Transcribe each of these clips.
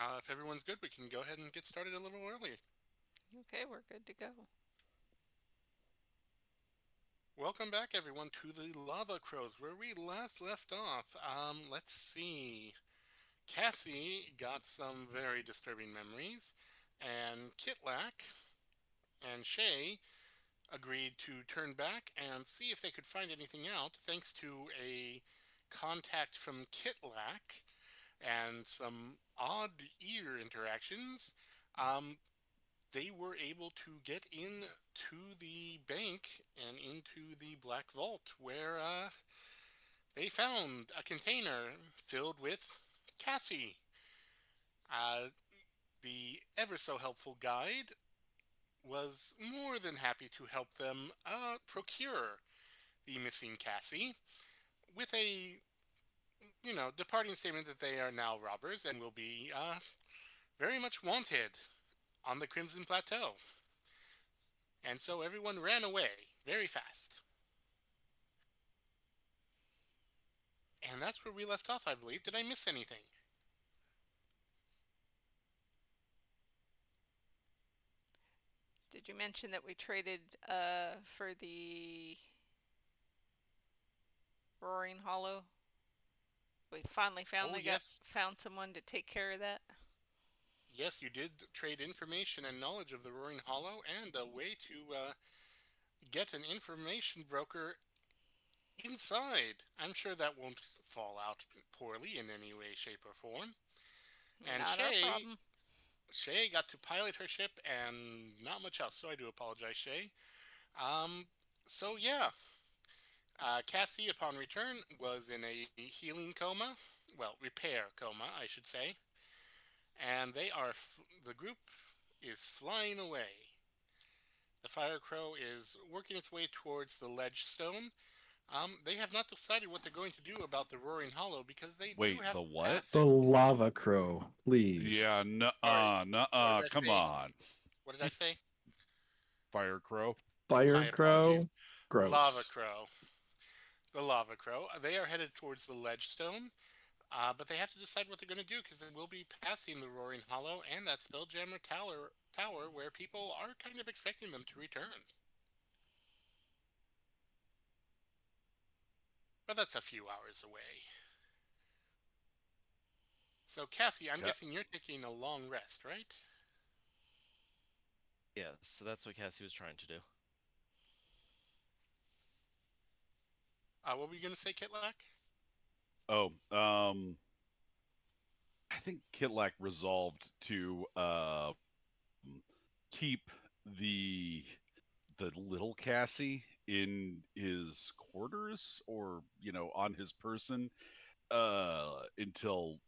If everyone's good, we can go ahead and get started a little early. Okay, we're good to go. Welcome back, everyone, to the Lava Crows, where we last left off. Let's see. Cassie got some very disturbing memories, and Kitlak and Shay agreed to turn back and see if they could find anything out, thanks to a contact from Kitlak and some odd ear interactions. Um, they were able to get in to the bank and into the Black Vault where they found a container filled with Cassie. Uh, the ever so helpful guide was more than happy to help them procure the missing Cassie with a, departing statement that they are now robbers and will be very much wanted on the Crimson Plateau. And so everyone ran away very fast. And that's where we left off, I believe. Did I miss anything? Did you mention that we traded for the Roaring Hollow? We Oh, finally got yes. found someone to take care of that. Yes, you did trade information and knowledge of the Roaring Hollow and a way to get an information broker inside. I'm sure that won't fall out poorly in any way, shape, or form. And Not our problem. Shay got to pilot her ship and not much else, so I do apologize, Shay. Um, so yeah, Cassie, upon return, was in a healing coma. Well, repair coma, I should say. And the group is flying away. The Fire Crow is working its way towards the ledge stone. They have not decided what they're going to do about the Roaring Hollow because they do Wait, have the to what? pass The it. lava crow, please. Yeah, Sorry, what did I come say? on. What did I say? Fire Crow. My Fire apologies. crow, Lava gross. Crow. The Lava Crow. They are headed towards the ledge stone, but they have to decide what they're going to do because they will be passing the Roaring Hollow and that Spelljammer Tower where people are kind of expecting them to return. But that's a few hours away. So, Cassie, I'm Yeah. guessing you're taking a long rest, right? Yeah, so that's what Cassie was trying to do. What were you going to say, Kitlak? Oh, I think Kitlak resolved to keep the little Cassie in his quarters or on his person until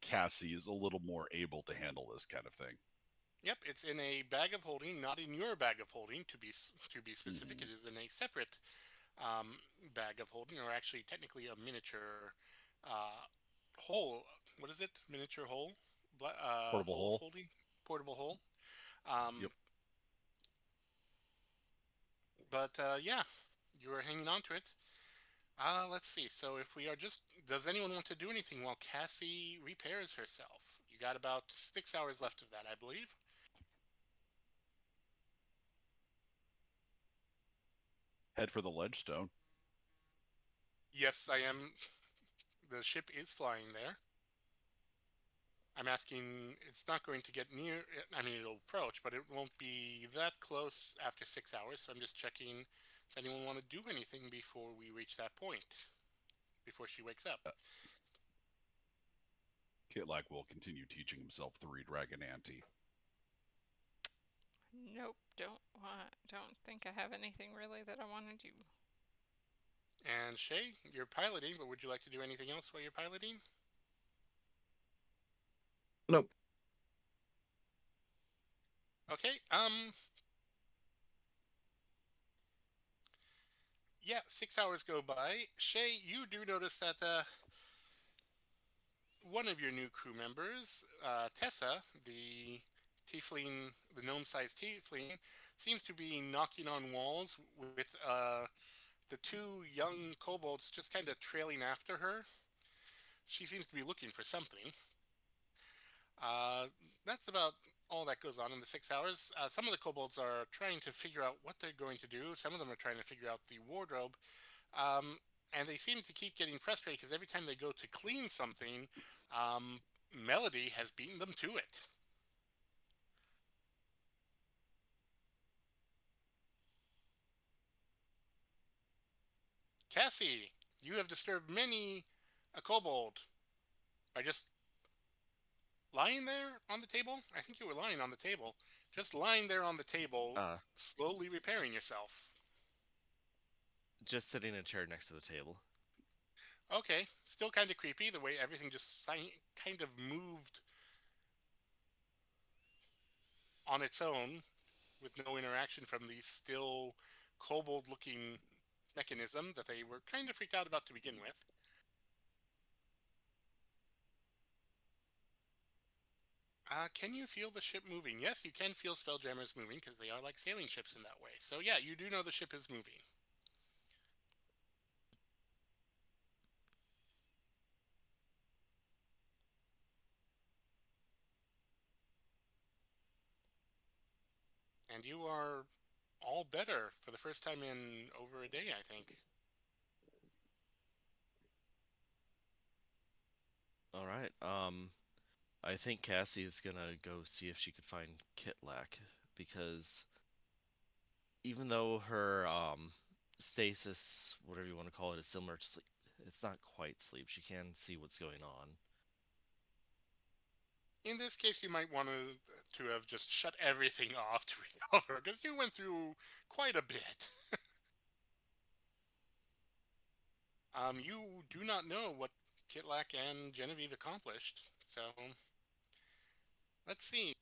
Cassie is a little more able to handle this kind of thing. Yep, it's in a bag of holding, not in your bag of holding. To be specific, Hmm. it is in a separate bag of holding, or actually, technically, a miniature uh, hole. What is it? Miniature hole, Portable hole of hole. holding, portable hole. Um, Yep. but yeah, you were hanging on to it. Let's see. So if we are just, does anyone want to do anything while Cassie repairs herself? You got about 6 hours left of that, I believe. Head for the ledge stone. Yes, I am. The ship is flying there. I'm asking, it's not going to get near, I mean, it'll approach, but it won't be that close after 6 hours. So I'm just checking, does anyone want to do anything before we reach that point, before she wakes up? Kitlak will continue teaching himself three dragon ante. Nope, don't think I have anything really that I want to do. And Shay, you're piloting, but would you like to do anything else while you're piloting? Nope. Okay, yeah, 6 hours go by. Shay, you do notice that one of your new crew members, Tessa, the gnome-sized tiefling, seems to be knocking on walls with the two young kobolds just kind of trailing after her. She seems to be looking for something. That's about all that goes on in the 6 hours. Some of the kobolds are trying to figure out what they're going to do. Some of them are trying to figure out the wardrobe. Um, and they seem to keep getting frustrated because every time they go to clean something, um, Melody has beaten them to it. Cassie, you have disturbed many a kobold by just lying there on the table. I think you were lying on the table. Just lying there on the table, Uh, slowly repairing yourself. just sitting in a chair next to the table. Okay, still kind of creepy the way everything just kind of moved on its own with no interaction from the still kobold looking mechanism that they were kind of freaked out about to begin with. Can you feel the ship moving? Yes, you can feel Spelljammers moving because they are like sailing ships in that way. So yeah, you do know the ship is moving. And you are all better for the first time in over a day, I think. All right. I think Cassie is gonna go see if she could find Kitlak because even though her stasis, whatever you want to call it, is similar to sleep, it's not quite sleep. She can see what's going on. In this case, you might want to have just shut everything off to recover because you went through quite a bit. You do not know what Kitlak and Genevieve accomplished, so let's see.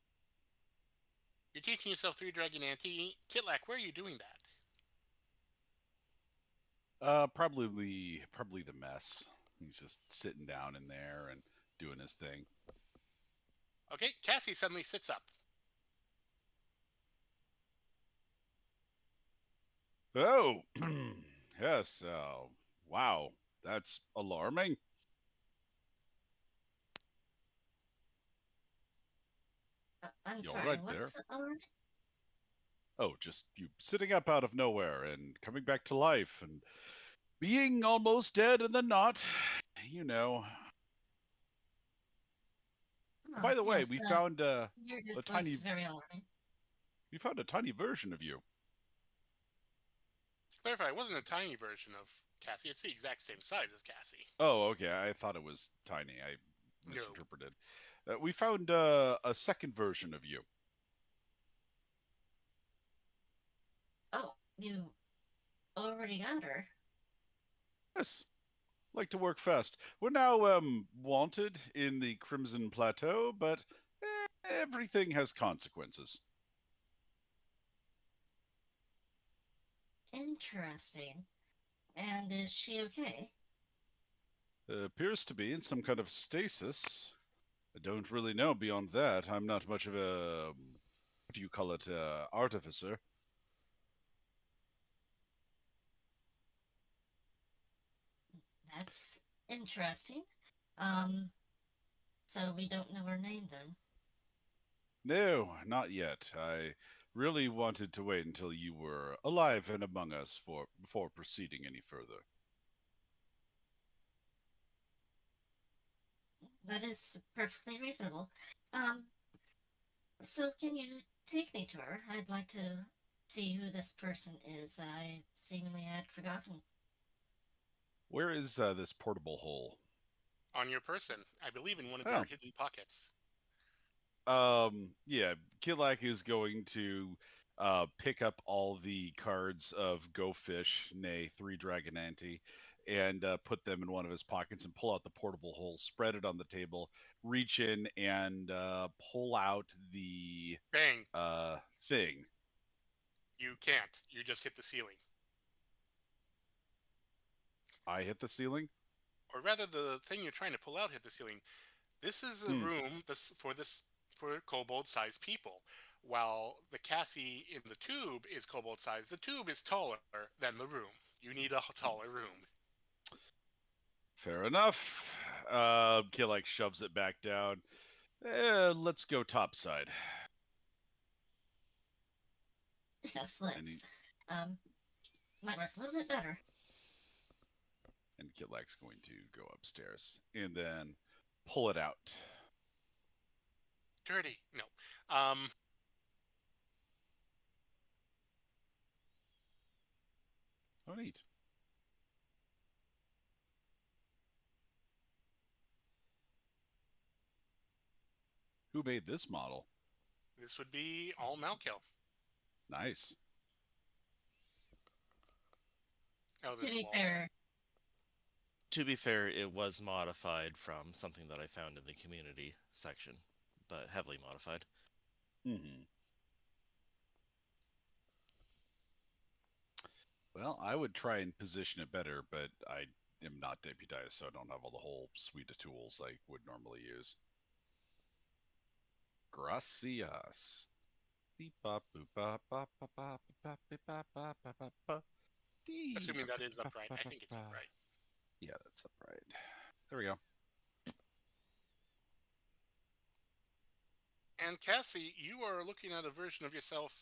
You're teaching yourself 3 Dragon Ante. Kitlak, where are you doing that? Probably the mess. He's just sitting down in there and doing his thing. Okay, Cassie suddenly sits up. Oh, yes. Wow, that's alarming. I'm You all sorry, right there? what's alarming? Oh, just you sitting up out of nowhere and coming back to life and being almost dead and then not. You know. Oh, By the way, yes, we found your a death was tiny very alarming. we found a tiny version of you. To clarify, it wasn't a tiny version of Cassie. It's the exact same size as Cassie. Oh, okay. I thought it was tiny. I No. misinterpreted. We found a second version of you. Oh, you already got her. Yes, like to work fast. We're now wanted in the Crimson Plateau, but everything has consequences. Interesting. And is she okay? Appears to be in some kind of stasis. I don't really know beyond that. I'm not much of a what do you call it, artificer. That's interesting. Um, so we don't know her name then. No, not yet. I really wanted to wait until you were alive and among us before proceeding any further. That is perfectly reasonable. Um, so can you take me to her? I'd like to see who this person is that I seemingly had forgotten. Where is this portable hole? On your person, I believe in one of your Oh, hidden pockets. yeah, Kilak is going to pick up all the cards of Go Fish, nay, 3 Dragon Ante, and put them in one of his pockets and pull out the portable hole, spread it on the table, reach in and pull out the Bang! uh, thing. You can't. You just hit the ceiling. I hit the ceiling. Or rather, the thing you're trying to pull out hit the ceiling. This is a Hmm, room for kobold-sized people. While the Cassie in the tube is kobold-sized, the tube is taller than the room. You need a taller room. fair enough. Kilak shoves it back down. Let's go topside. Yes, And let's. he, Might work a little bit better. and Kitlak's going to go upstairs and then pull it out. Dirty. No. Um, Oh, neat. Who made this model? this would be all Malkill. Nice. Oh, To there's a be wall. fair, To be fair, it was modified from something that I found in the community section, but heavily modified. Hmm. Well, I would try and position it better, but I am not deputized, so I don't have all the whole suite of tools I would normally use. Gracias. Assuming that is upright. I think it's upright. Yeah, that's upright. There we go. And Cassie, you are looking at a version of yourself.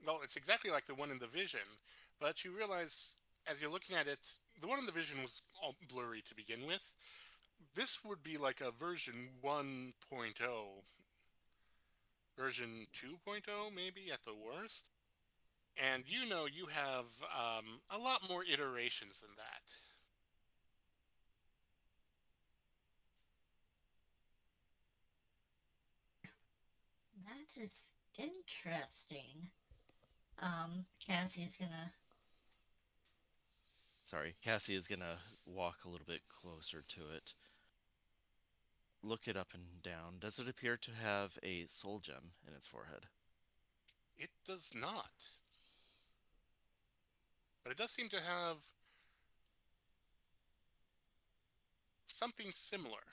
Well, it's exactly like the one in the vision, but you realize as you're looking at it, the one in the vision was all blurry to begin with. This would be like a version 1.0, version 2.0 maybe at the worst. And you know you have a lot more iterations than that. that is interesting. Cassie's gonna. Sorry, Cassie is gonna walk a little bit closer to it. Look it up and down. Does it appear to have a soul gem in its forehead? It does not. But it does seem to have something similar.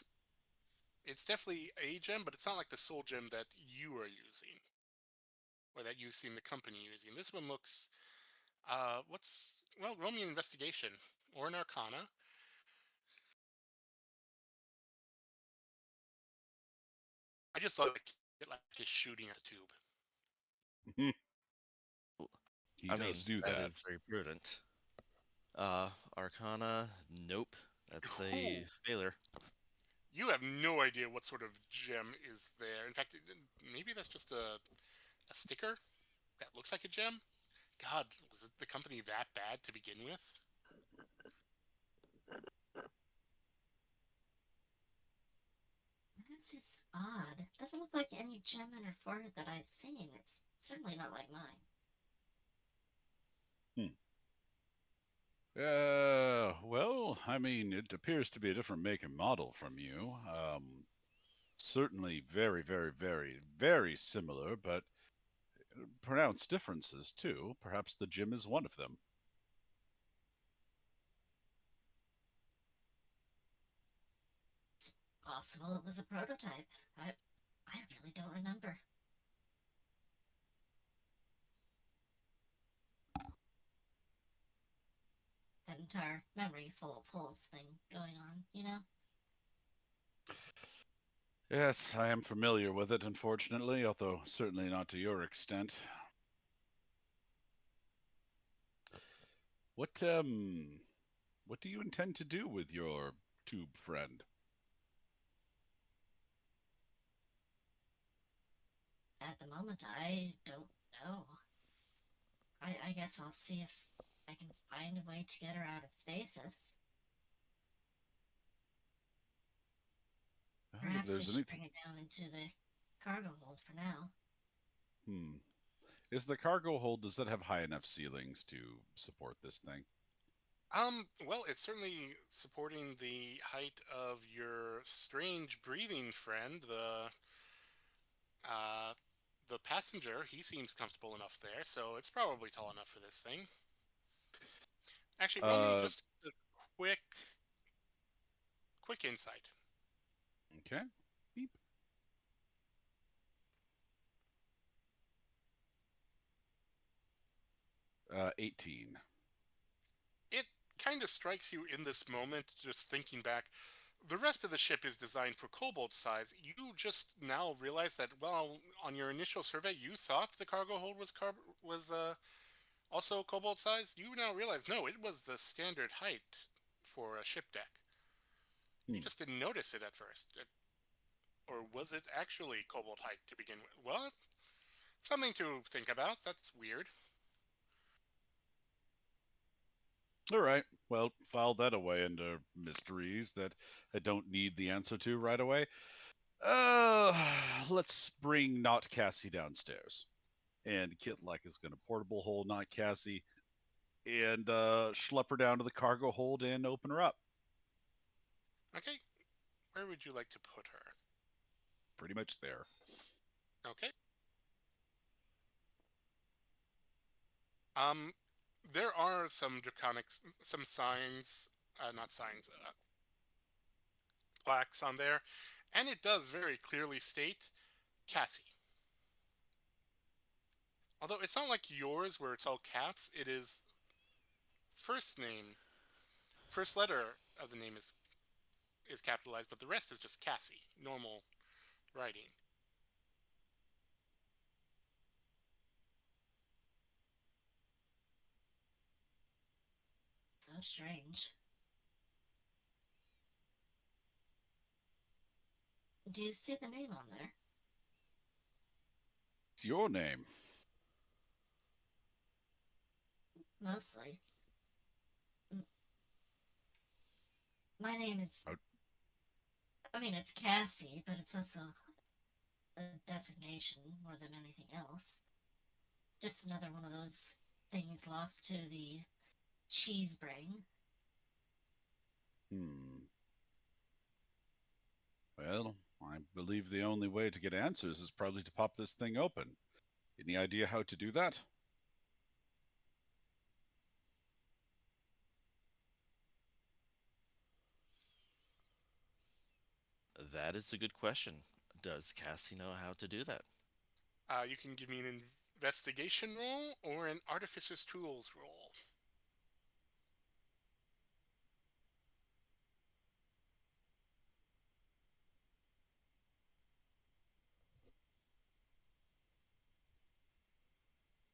It's definitely a gem, but it's not like the soul gem that you are using, or that you've seen the company using. This one looks, well, roll me an investigation or an arcana. I just love it like just shooting at the tube. He I does mean, do that that. is very prudent. Arcana, nope. That's Ooh, a failure. you have no idea what sort of gem is there. In fact, maybe that's just a sticker that looks like a gem. God, was it the company that bad to begin with? That's just odd. Doesn't look like any gem in her forehead that I've seen. It's certainly not like mine. Hmm. Well, I mean, it appears to be a different make and model from you. Certainly very, very, very, very similar, but pronounced differences too. Perhaps the gym is one of them. It's possible it was a prototype. I really don't remember. That entire memory full of holes thing going on, you know? Yes, I am familiar with it, unfortunately, although certainly not to your extent. What what do you intend to do with your tube friend? At the moment, I don't know. I guess I'll see if I can find a way to get her out of stasis. Well, if Perhaps we there's should anything, bring it down into the cargo hold for now. hmm, is the cargo hold, does that have high enough ceilings to support this thing? Well, it's certainly supporting the height of your strange breathing friend, uh, the passenger. He seems comfortable enough there, so it's probably tall enough for this thing. Actually, roll me Uh, just a quick insight. okay. Beep. 18. It kind of strikes you in this moment, just thinking back. the rest of the ship is designed for kobold size. You just now realize that, well, on your initial survey, you thought the cargo hold was also kobold size. You now realize no, it was the standard height for a ship deck. You Hmm. just didn't notice it at first. Or was it actually kobold height to begin with? Well, something to think about. That's weird. All right. Well, file that away under mysteries that I don't need the answer to right away. Let's bring not Cassie downstairs. And Kitlek is going to portable hold not Cassie and schlep her down to the cargo hold and open her up. Okay, where would you like to put her? Pretty much there. Okay. Um, there are some draconic, some signs, not signs, plaques on there, and it does very clearly state Cassie. Although it's not like yours where it's all caps, it is first name, first letter of the name is capitalized, but the rest is just Cassie, normal writing. So strange. Do you see the name on there? It's your name. Mostly. My name is. Oh. I mean, it's Cassie, but it's also a designation more than anything else. Just another one of those things lost to the cheese brain. Hmm. Well, I believe the only way to get answers is probably to pop this thing open. Any idea how to do that? That is a good question. Does Cassie know how to do that? You can give me an investigation roll or an artificer's tools roll.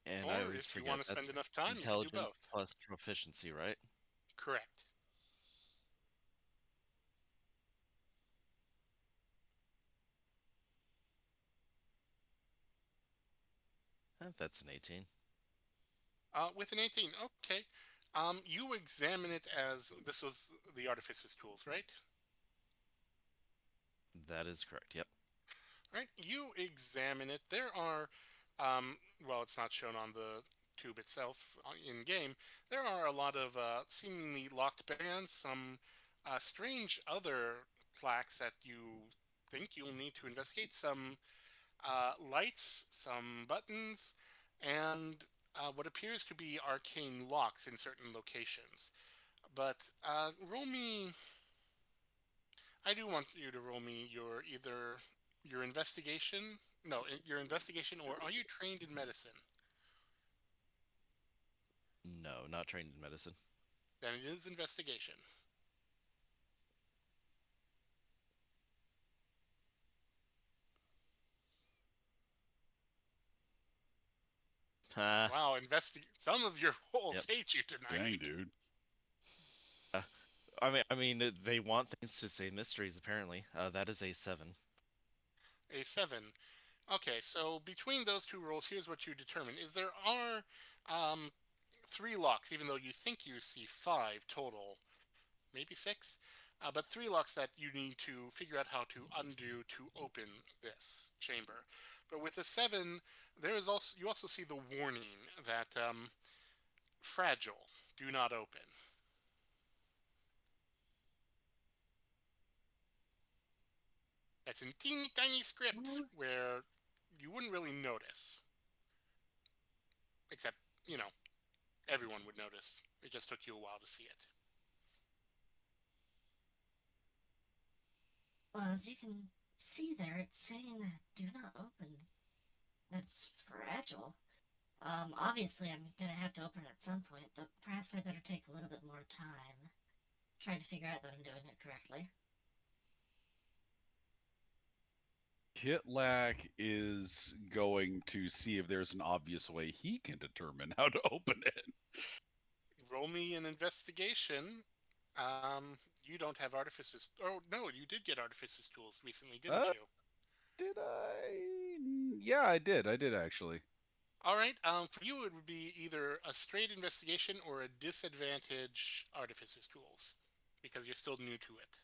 And I Or always if you want forget to that's spend enough time, you could do intelligence both. plus proficiency, right? Correct. That's an 18. With an 18, okay. You examine it as this was the artificer's tools, right? That is correct. Yep. Right. You examine it. There are, well, it's not shown on the tube itself in game. There are a lot of seemingly locked bands, some strange other plaques that you think you'll need to investigate, some lights, some buttons, and what appears to be arcane locks in certain locations. But roll me. I do want you to roll me your either your investigation. No, your investigation, or are you trained in medicine? No, not trained in medicine. Then it is investigation. Ah, Wow, some of your rolls yep. hate you Dang, tonight. dude. Uh, they want things to say mysteries. Apparently, that is a 7. A 7. Okay, so between those two rolls, here's what you determine: is there are um, 3 locks, even though you think you see 5 total, maybe 6, but 3 locks that you need to figure out how to undo to open this chamber. But with a 7, there is also you also see the warning that fragile, do not open. That's in teeny tiny script where you wouldn't really notice, except everyone would notice. It just took you a while to see it. Well, as you can see there, it's saying do not open. That's fragile. Obviously, I'm gonna have to open it at some point, but perhaps I better take a little bit more time. Try to figure out that I'm doing it correctly. Kitlak is going to see if there's an obvious way he can determine how to open it. Roll me an investigation. You don't have artificers. Oh no, you did get artificers tools recently, didn't Uh, you? did I? Yeah, I did. I did actually. All right. For you, it would be either a straight investigation or a disadvantage artificers tools, because you're still new to it.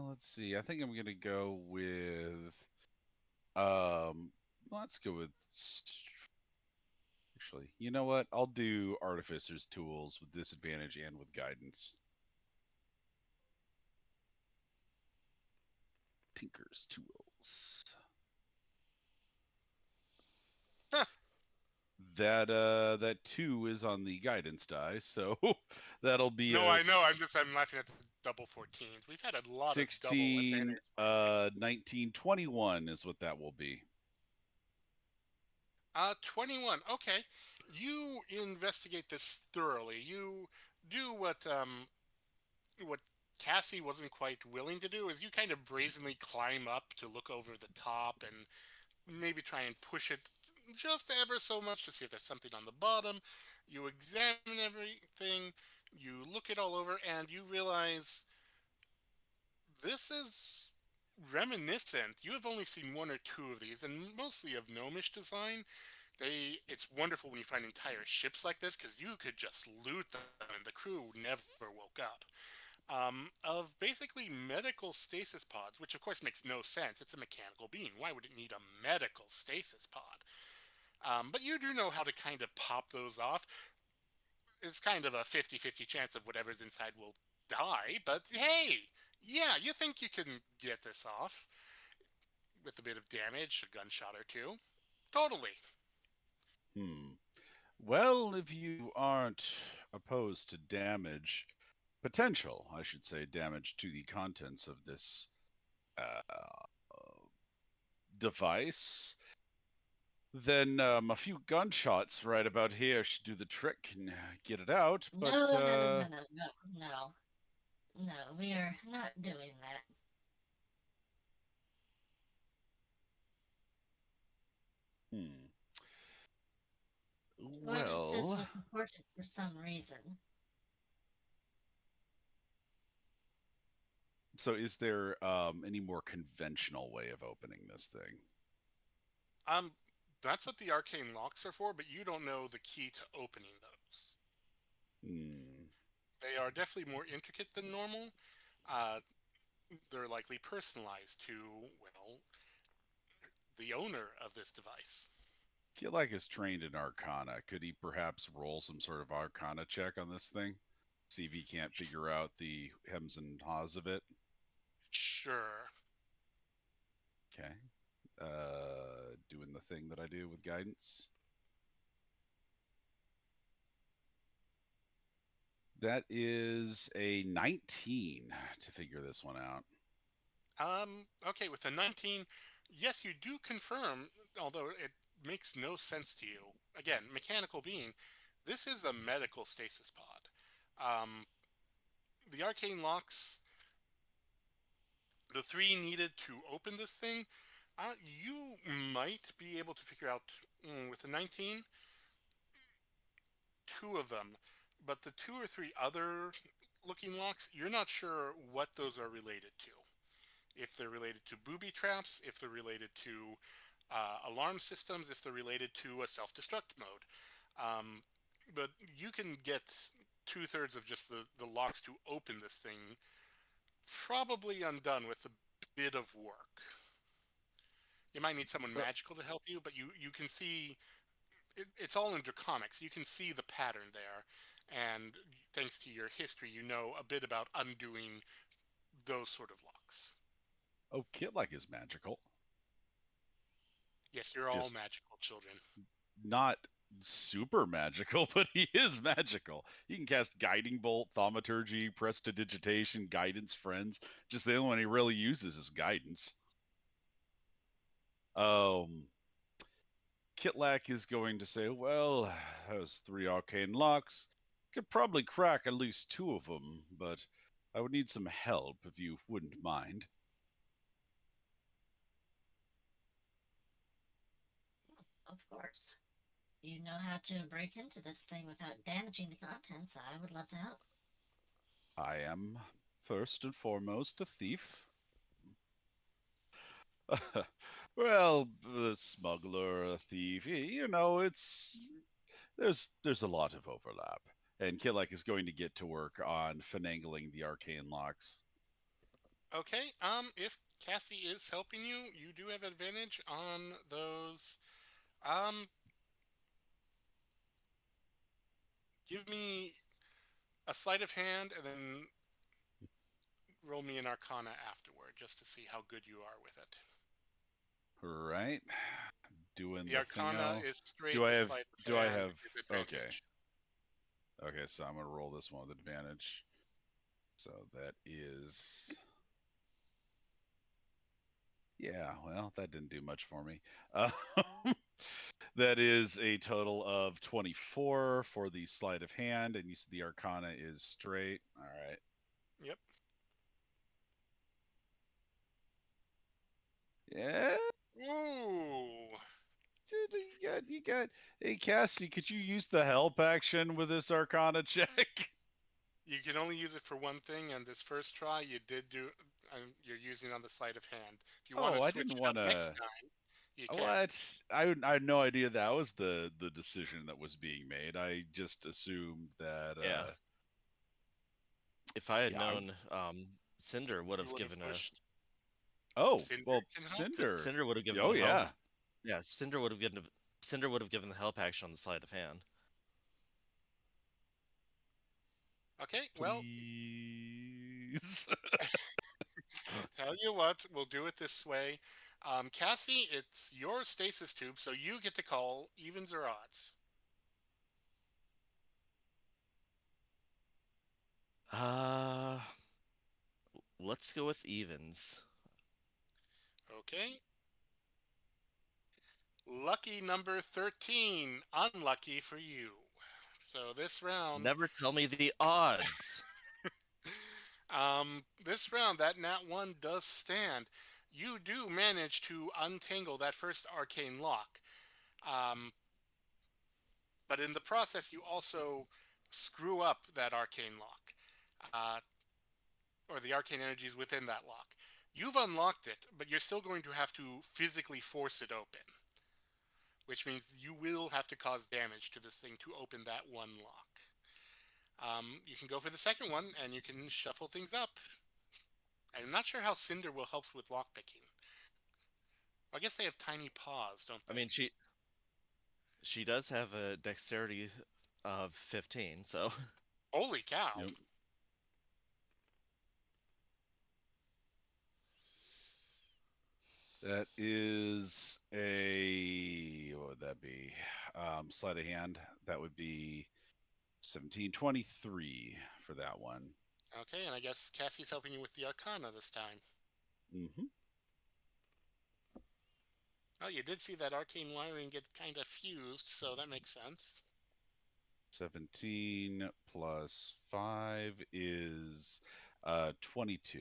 Let's see. I think I'm gonna go with. Um, let's go with. Actually, you know what? I'll do Artificer's Tools with disadvantage and with guidance. Tinker's Tools. Huh. That 2 is on the guidance die, so that'll be No, a I know. I'm laughing at the double 14s. We've had a lot of double 16, advantage lately. 19, 21 is what that will be. 21. Okay. You investigate this thoroughly. You do what Cassie wasn't quite willing to do is you kind of brazenly climb up to look over the top and maybe try and push it just ever so much to see if there's something on the bottom. You examine everything, you look it all over, and you realize this is reminiscent. You have only seen one or two of these, and mostly of gnomish design. It's wonderful when you find entire ships like this because you could just loot them and the crew never woke up. Of basically medical stasis pods, which of course makes no sense. It's a mechanical being. Why would it need a medical stasis pod? But you do know how to kind of pop those off. It's kind of a 50-50 chance of whatever's inside will die, but hey, yeah, you think you can get this off with a bit of damage, a gunshot or two. Totally. Hmm. Well, if you aren't opposed to damage, potential, I should say, damage to the contents of this device, then a few gunshots right about here should do the trick and get it out. No, But no, no, no, no, no, no. No, we are not doing that. hmm. What it says Well, was important for some reason. so is there any more conventional way of opening this thing? Um, that's what the arcane locks are for, but you don't know the key to opening those. Hmm. They are definitely more intricate than normal. Uh, they're likely personalized to, well, the owner of this device. Kilak is trained in Arcana. Could he perhaps roll some sort of Arcana check on this thing? See if he can't figure out the hems and haws of it? Sure. Okay. Doing the thing that I do with guidance. That is a 19 to figure this one out. Okay, with a 19, yes, you do confirm, although it makes no sense to you. Again, mechanical being, this is a medical stasis pod. The arcane locks, the three needed to open this thing, you might be able to figure out with a 19, two of them, but the two or three other looking locks, you're not sure what those are related to. If they're related to booby traps, if they're related to alarm systems, if they're related to a self-destruct mode. Um, but you can get two-thirds of just the locks to open this thing probably undone with a bit of work. You might need someone Uh, magical to help you, but you can see it's all in Draconics. You can see the pattern there, and thanks to your history, you know a bit about undoing those sort of locks. oh, Kilak is magical. Yes, you're all Just magical children. not super magical, but he is magical. He can cast Guiding Bolt, Thaumaturgy, Prestidigitation, Guidance, Friends. Just the only one he really uses is Guidance. Um, Kitlak is going to say, well, those 3 arcane locks. Could probably crack at least 2 of them, but I would need some help if you wouldn't mind. Of course. You know how to break into this thing without damaging the contents. I would love to help. I am first and foremost a thief. Well, a smuggler, a thief, you know, there's a lot of overlap. And Kilek is going to get to work on finagling the arcane locks. Okay, if Cassie is helping you, you do have advantage on those. Um, give me a sleight of hand and then roll me an arcana afterward just to see how good you are with it. Right? Doing The the arcana thingo. is straight, Do I the have sleight of do I hand have is okay. advantage. Okay, so I'm gonna roll this one with advantage. So that is yeah, well, that didn't do much for me. That is a total of 24 for the sleight of hand, and you said the arcana is straight. All right. Yep. Yeah. Ooh. You got. Hey, Cassie, could you use the help action with this arcana check? You can only use it for one thing, and this first try you did do. You're using on the sleight of hand. If you want to Oh, I switch didn't it up want next to. time, you can. What? I had no idea that was the decision that was being made. I just assumed that. Yeah. If I had Yeah. known, Cinder would You have would have given a pushed. Oh, Cinder well, can help. Cinder. Cinder would have given Oh the help. yeah. Yeah, Cinder would have given the help action on the sleight of hand. Okay, well, Please. tell you what, we'll do it this way. Cassie, it's your stasis tube, so you get to call evens or odds. Uh, let's go with evens. Okay. Lucky number 13. Unlucky for you. So this round, Never tell me the odds. this round, that nat 1 does stand. You do manage to untangle that first arcane lock. Um, but in the process, you also screw up that arcane lock. Uh, or the arcane energies within that lock. You've unlocked it, but you're still going to have to physically force it open, which means you will have to cause damage to this thing to open that one lock. You can go for the second one, and you can shuffle things up. I'm not sure how Cinder will help with lockpicking. I guess they have tiny paws, don't I they? mean, she does have a dexterity of 15, so Holy cow! Yep. That is a what would that be? Sleight of hand. That would be 1723 for that one. Okay, and I guess Cassie's helping you with the Arcana this time. Mm-hmm. Oh, you did see that arcane wiring get kind of fused, so that makes sense. 17 plus 5 is 22.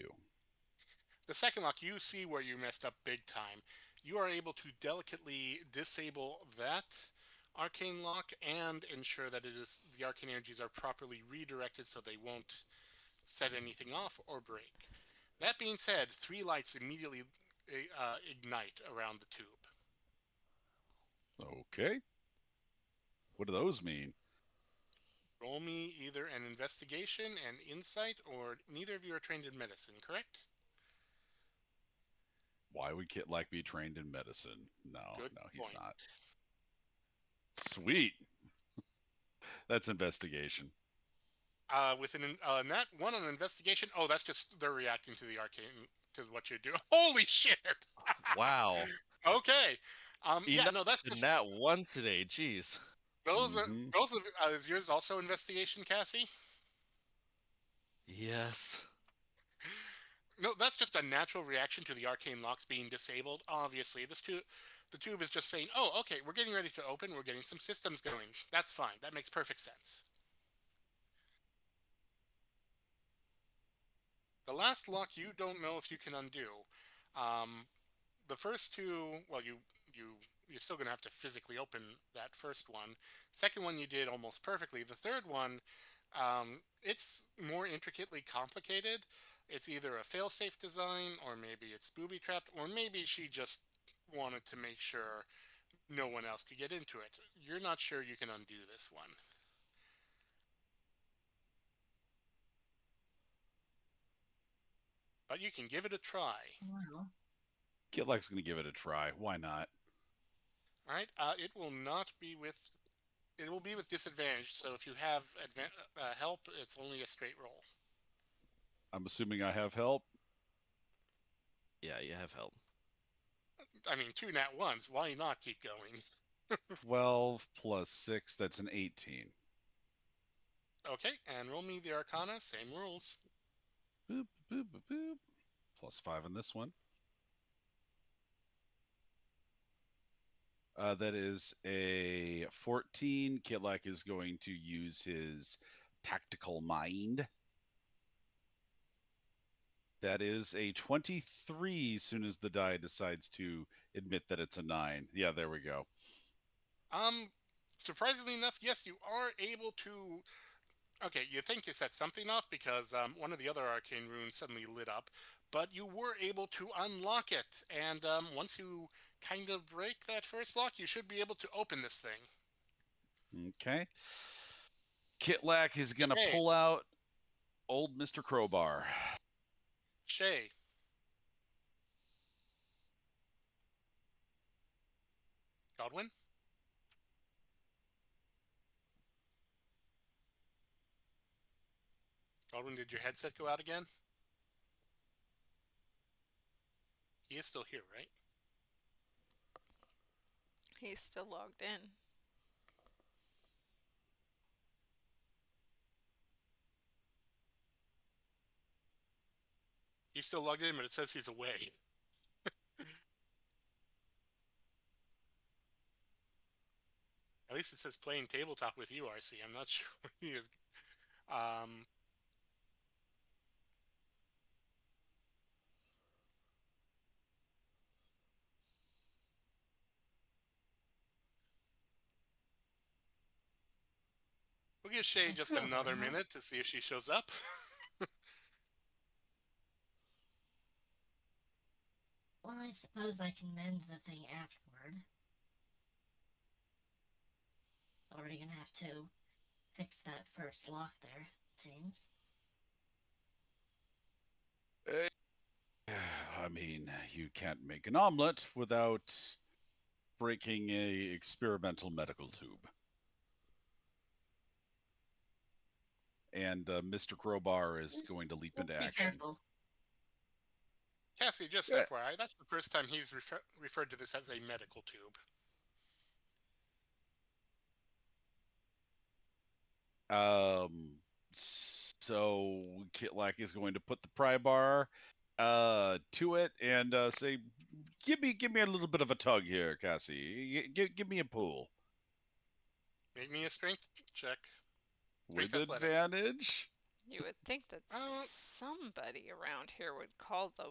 The second lock, you see where you messed up big time. You are able to delicately disable that arcane lock and ensure that the arcane energies are properly redirected so they won't set anything off or break. That being said, 3 lights immediately ignite around the tube. Okay. What do those mean? Roll me either an investigation and insight, or neither of you are trained in medicine, correct? Why would Kit like be trained in medicine? No, Good no, he's point. not. Sweet. That's investigation. With an nat 1 on investigation, oh, that's just they're reacting to the arcane to what you're doing. Holy shit! wow. Okay. Yeah, Enough no, that's in just that one today. Jeez. those are Mm-hmm. both of is yours also investigation, Cassie? Yes. No, that's just a natural reaction to the arcane locks being disabled. Obviously, the tube is just saying, "Oh, okay, we're getting ready to open. We're getting some systems going. That's fine. That makes perfect sense." The last lock you don't know if you can undo. Um, the first two, well, you you're still going to have to physically open that first one. Second one you did almost perfectly. The third one, it's more intricately complicated. It's either a fail-safe design, or maybe it's booby-trapped, or maybe she just wanted to make sure no one else could get into it. You're not sure you can undo this one. But you can give it a try. Well, Kitlak's going to give it a try. Why not? All right. It will not be with. It will be with disadvantage. So if you have help, it's only a straight roll. I'm assuming I have help. Yeah, you have help. I mean, 2 nat 1s. Why not keep going? 12 plus 6, that's an 18. Okay, and roll me the Arcana. Same rules. Boop, boop, boop, boop. Plus 5 on this one. That is a 14. Kitlak is going to use his tactical mind. That is a 23 as soon as the die decides to admit that it's a 9. Yeah, there we go. Surprisingly enough, yes, you are able to. Okay, you think you set something off because one of the other arcane runes suddenly lit up, but you were able to unlock it. And once you kind of break that first lock, you should be able to open this thing. Okay. Kitlak is going to Shay, pull out old Mr. Crowbar. Shay. Godwin? Godwin, did your headset go out again? He is still here, right? He's still logged in. He's still logged in, but it says he's away. At least it says playing tabletop with you, RC. I'm not sure what he is. Um, we'll give Shay just another minute to see if she shows up. well, I suppose I can mend the thing afterward. Already gonna have to fix that first lock there, it seems. I mean, you can't make an omelet without breaking a experimental medical tube. And Mr. Crowbar is going to leap into Let's be action. careful. Cassie, just FYI, that's the first time he's referred to this as a medical tube. So Kitlak is going to put the pry bar to it and say, give me a little bit of a tug here, Cassie. Give me a pull. Make me a strength check. With Athletics. advantage. You would think that somebody around here would call the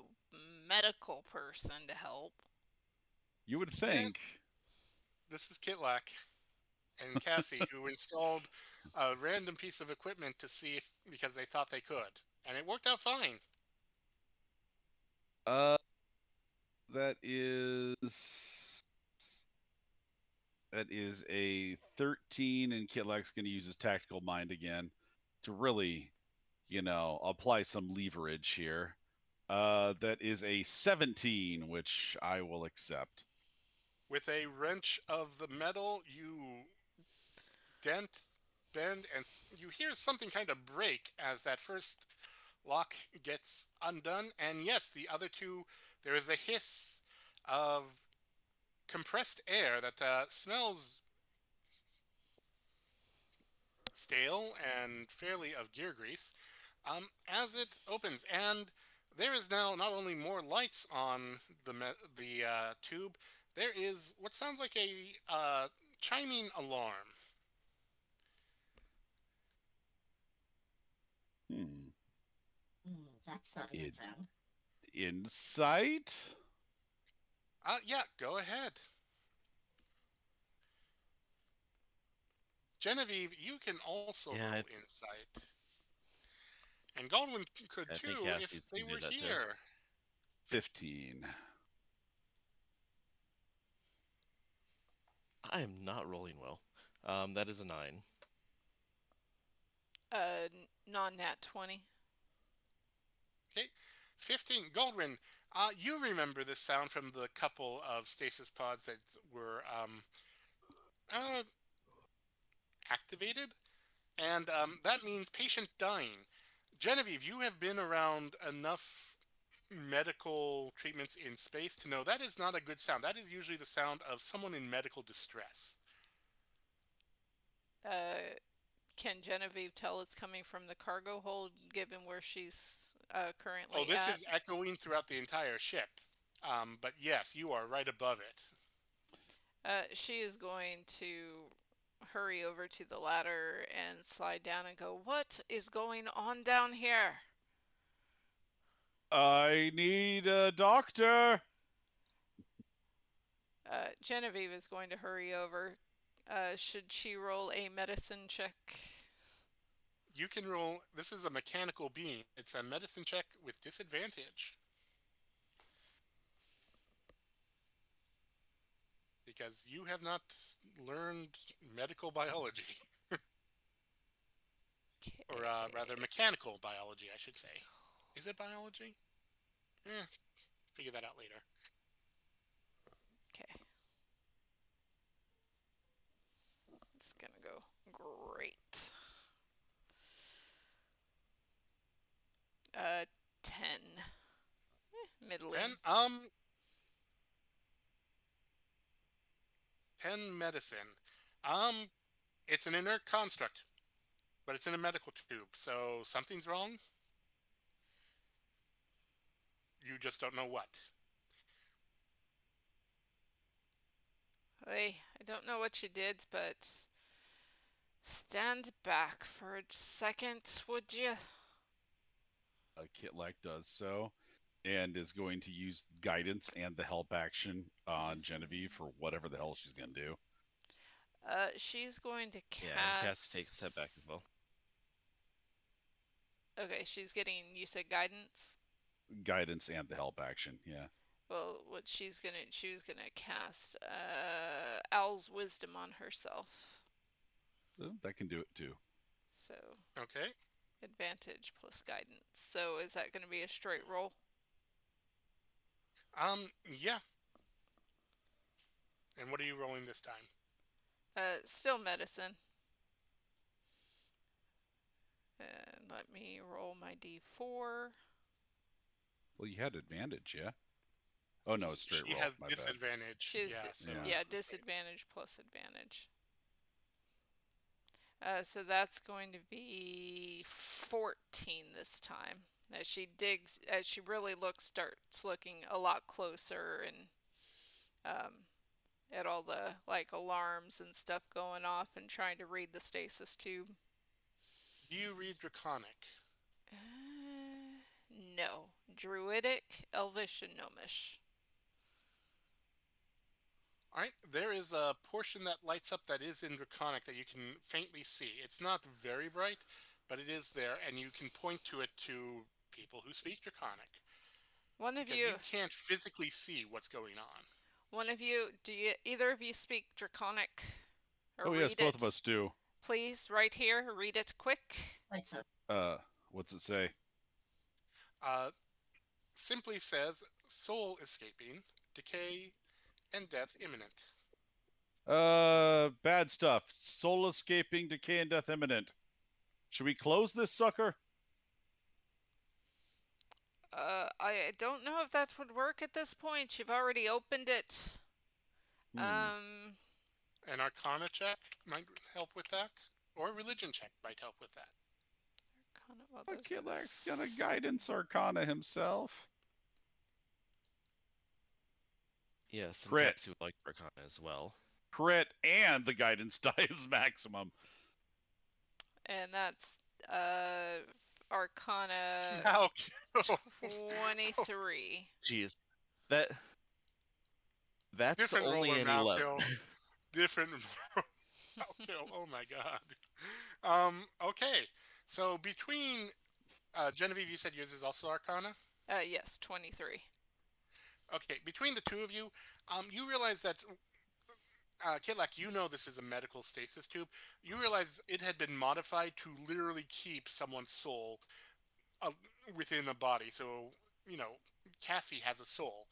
medical person to help. You would think. This is Kitlak and Cassie, who installed a random piece of equipment to see if, because they thought they could, and it worked out fine. That is a 13, and Kitlak's going to use his tactical mind again to really, apply some leverage here. That is a 17, which I will accept. With a wrench of the metal, you dent, bend, and you hear something kind of break as that first lock gets undone. And yes, the other two, there is a hiss of compressed air that smells stale and fairly of gear grease as it opens. And there is now not only more lights on the tube, there is what sounds like a chiming alarm. That's not a good sound. Insight? Yeah, go ahead. Genevieve, you can also Yeah, roll insight. And Godwin could I think too if Cassie's they gonna do were that too. here. 15. I am not rolling well. That is a 9. Non-nat 20. Okay. 15. Goldwyn, you remember this sound from the couple of stasis pods that were uh, activated? And that means patient dying. Genevieve, you have been around enough medical treatments in space to know that is not a good sound. That is usually the sound of someone in medical distress. Can Genevieve tell it's coming from the cargo hold, given where she's Oh, currently this at? is echoing throughout the entire ship. But yes, you are right above it. She is going to hurry over to the ladder and slide down and go, "What is going on down here?" I need a doctor. Genevieve is going to hurry over. Should she roll a medicine check? You can roll. This is a mechanical beam. It's a medicine check with disadvantage. Because you have not learned medical biology. Or rather, mechanical biology, I should say. Is it biology? Figure that out later. Okay. It's gonna go great. 10. Middling. 10 medicine. It's an inert construct, but it's in a medical tube, so something's wrong. You just don't know what. Hey, I don't know what you did, but stand back for a second, would you? Kitlak does so, and is going to use guidance and the help action on Genevieve for whatever the hell she's going to do. She's going to cast. Yeah, and Cassie takes a step back as well. Okay, she's getting. You said guidance. Guidance and the help action, yeah. Well, what she was gonna cast Owl's Wisdom on herself. So that can do it too. So Okay. advantage plus guidance. So is that gonna be a straight roll? Yeah. And what are you rolling this time? Still medicine. And let me roll my d4. Well, you had advantage, yeah? Oh, no, it's straight She roll. has My disadvantage. She has Yeah. disadvantage plus advantage. So that's going to be 14 this time. As she digs, as she really starts looking a lot closer and at all the alarms and stuff going off and trying to read the stasis tube. Do you read Draconic? No. Druidic, Elvish, and Gnomish. Alright, there is a portion that lights up that is in Draconic that you can faintly see. It's not very bright, but it is there, and you can point to it to people who speak Draconic. One of because you you can't physically see what's going on. One of you, either of you speak Draconic or Oh, read yes, both it? of us do. Please, right here, read it quick. What's up? What's it say? Simply says soul escaping, decay, and death imminent. Bad stuff. Soul escaping, decay, and death imminent. Should we close this sucker? I don't know if that would work at this point. You've already opened it. An Arcana check might help with that, or a religion check might help with that. Arcana, well, Kilak's gonna guidance Arcana himself. Yes, and Crit. Cassie would like Arcana as well. Crit and the guidance die is maximum. And that's Arcana Now, 23. Jeez, that's different only roller an now, 11. Kill. Different. Okay. Oh my God. Okay. So between Genevieve, you said yours is also Arcana. Yes, 23. Okay. Between the two of you, you realize that Kitlak, you know this is a medical stasis tube. You realize it had been modified to literally keep someone's soul uh, within a body. So you know, Cassie has a soul.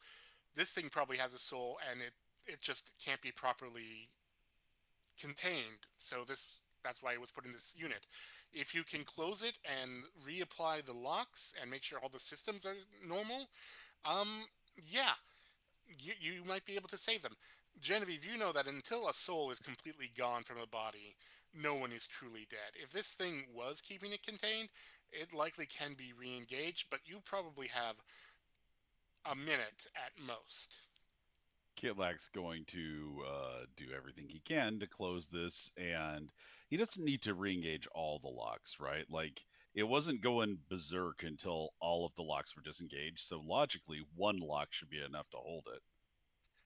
This thing probably has a soul, and it just can't be properly contained. So that's why it was put in this unit. If you can close it and reapply the locks and make sure all the systems are normal, um, yeah, you might be able to save them. Genevieve, you know that until a soul is completely gone from a body, no one is truly dead. If this thing was keeping it contained, it likely can be re-engaged, but you probably have a minute at most. Kitlak's going to do everything he can to close this, and he doesn't need to re-engage all the locks, right? Like, it wasn't going berserk until all of the locks were disengaged, so logically, one lock should be enough to hold it.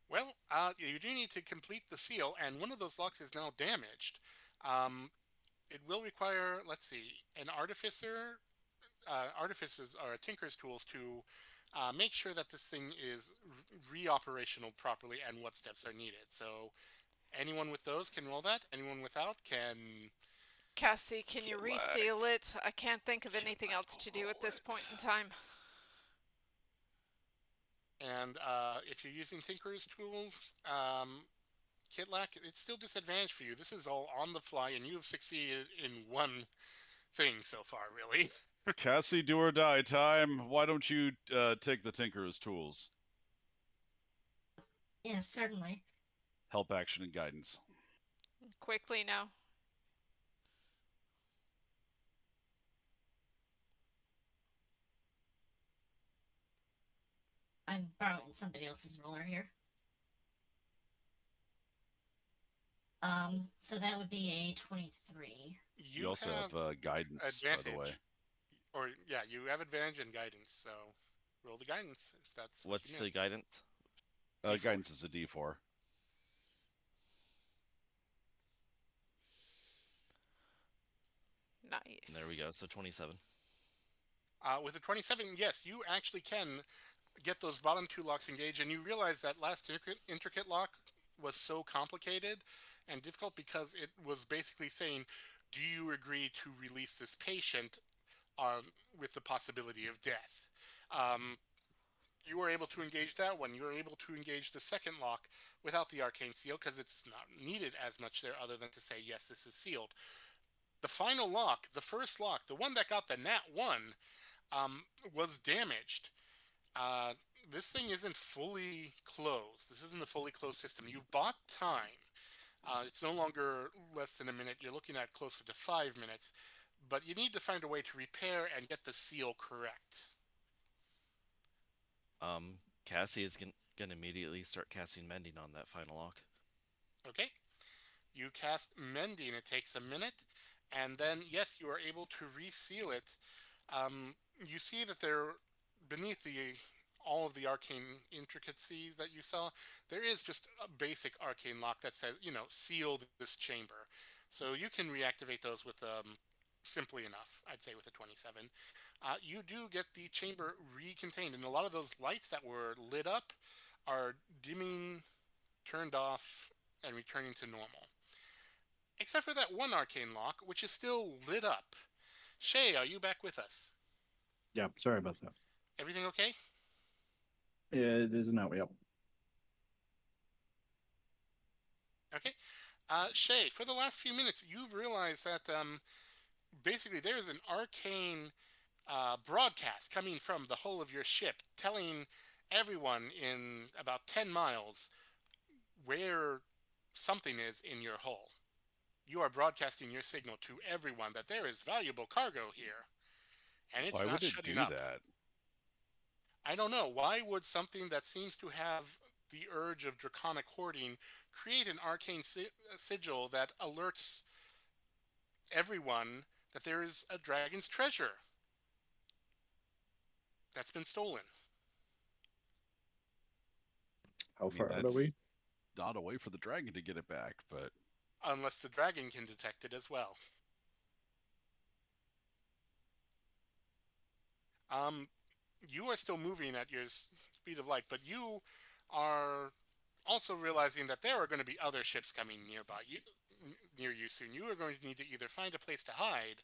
Well, you do need to complete the seal, and one of those locks is now damaged. Um, it will require, let's see, an artificer. Artificers are tinker's tools to make sure that this thing is re-operational properly and what steps are needed. So anyone with those can roll that. Anyone without can. Cassie, can you Kitlak, reseal it? I can't think of anything Kitlak else will to do at roll this point in it. time. And if you're using tinker's tools, Kitlak, it's still disadvantage for you. This is all on the fly, and you have succeeded in one thing so far, really. Cassie, do or die time. Why don't you take the Tinkerer's tools? Yes, certainly. Help, action, and guidance. Quickly now. I'm borrowing somebody else's roller here. So that would be a 23. You You also have have guidance, by the way. advantage, or yeah, you have advantage in guidance. So roll the guidance if that's what you What's the missed. guidance? D4. Guidance is a D4. There we Nice. go. So 27. With a 27, yes, you actually can get those bottom two locks engaged, and you realize that last intricate lock was so complicated and difficult because it was basically saying, "Do you agree to release this patient with the possibility of death?" Um, you were able to engage that one. You were able to engage the second lock without the arcane seal because it's not needed as much there other than to say, yes, this is sealed. The final lock, the first lock, the one that got the nat 1, was damaged. Uh, this thing isn't fully closed. This isn't a fully closed system. You've bought time. It's no longer less than a minute. You're looking at closer to 5 minutes. But you need to find a way to repair and get the seal correct. Cassie is gonna immediately start casting mending on that final lock. Okay? You cast Mending. It takes a minute. And then, yes, you are able to reseal it. You see that there, beneath all of the arcane intricacies that you saw, there is just a basic arcane lock that says, seal this chamber. So you can reactivate those with simply enough, I'd say, with a 27. You do get the chamber recontained, and a lot of those lights that were lit up are dimming, turned off, and returning to normal. Except for that one arcane lock, which is still lit up. Shay, are you back with us? Yeah, sorry about that. Everything okay? It is now. Yep. Okay. Shay, for the last few minutes, you've realized that basically there's an arcane broadcast coming from the hull of your ship telling everyone in about 10 miles where something is in your hull. You are broadcasting your signal to everyone that there is valuable cargo here, and it's Why not would it shutting do up. that? I don't know. Why would something that seems to have the urge of draconic hoarding create an arcane sigil that alerts everyone that there is a dragon's treasure that's been stolen? How I mean, far out are that's we? not a way for the dragon to get it back, but unless the dragon can detect it as well. Um, you are still moving at your speed of light, but you are also realizing that there are going to be other ships coming near you soon. You are going to need to either find a place to hide,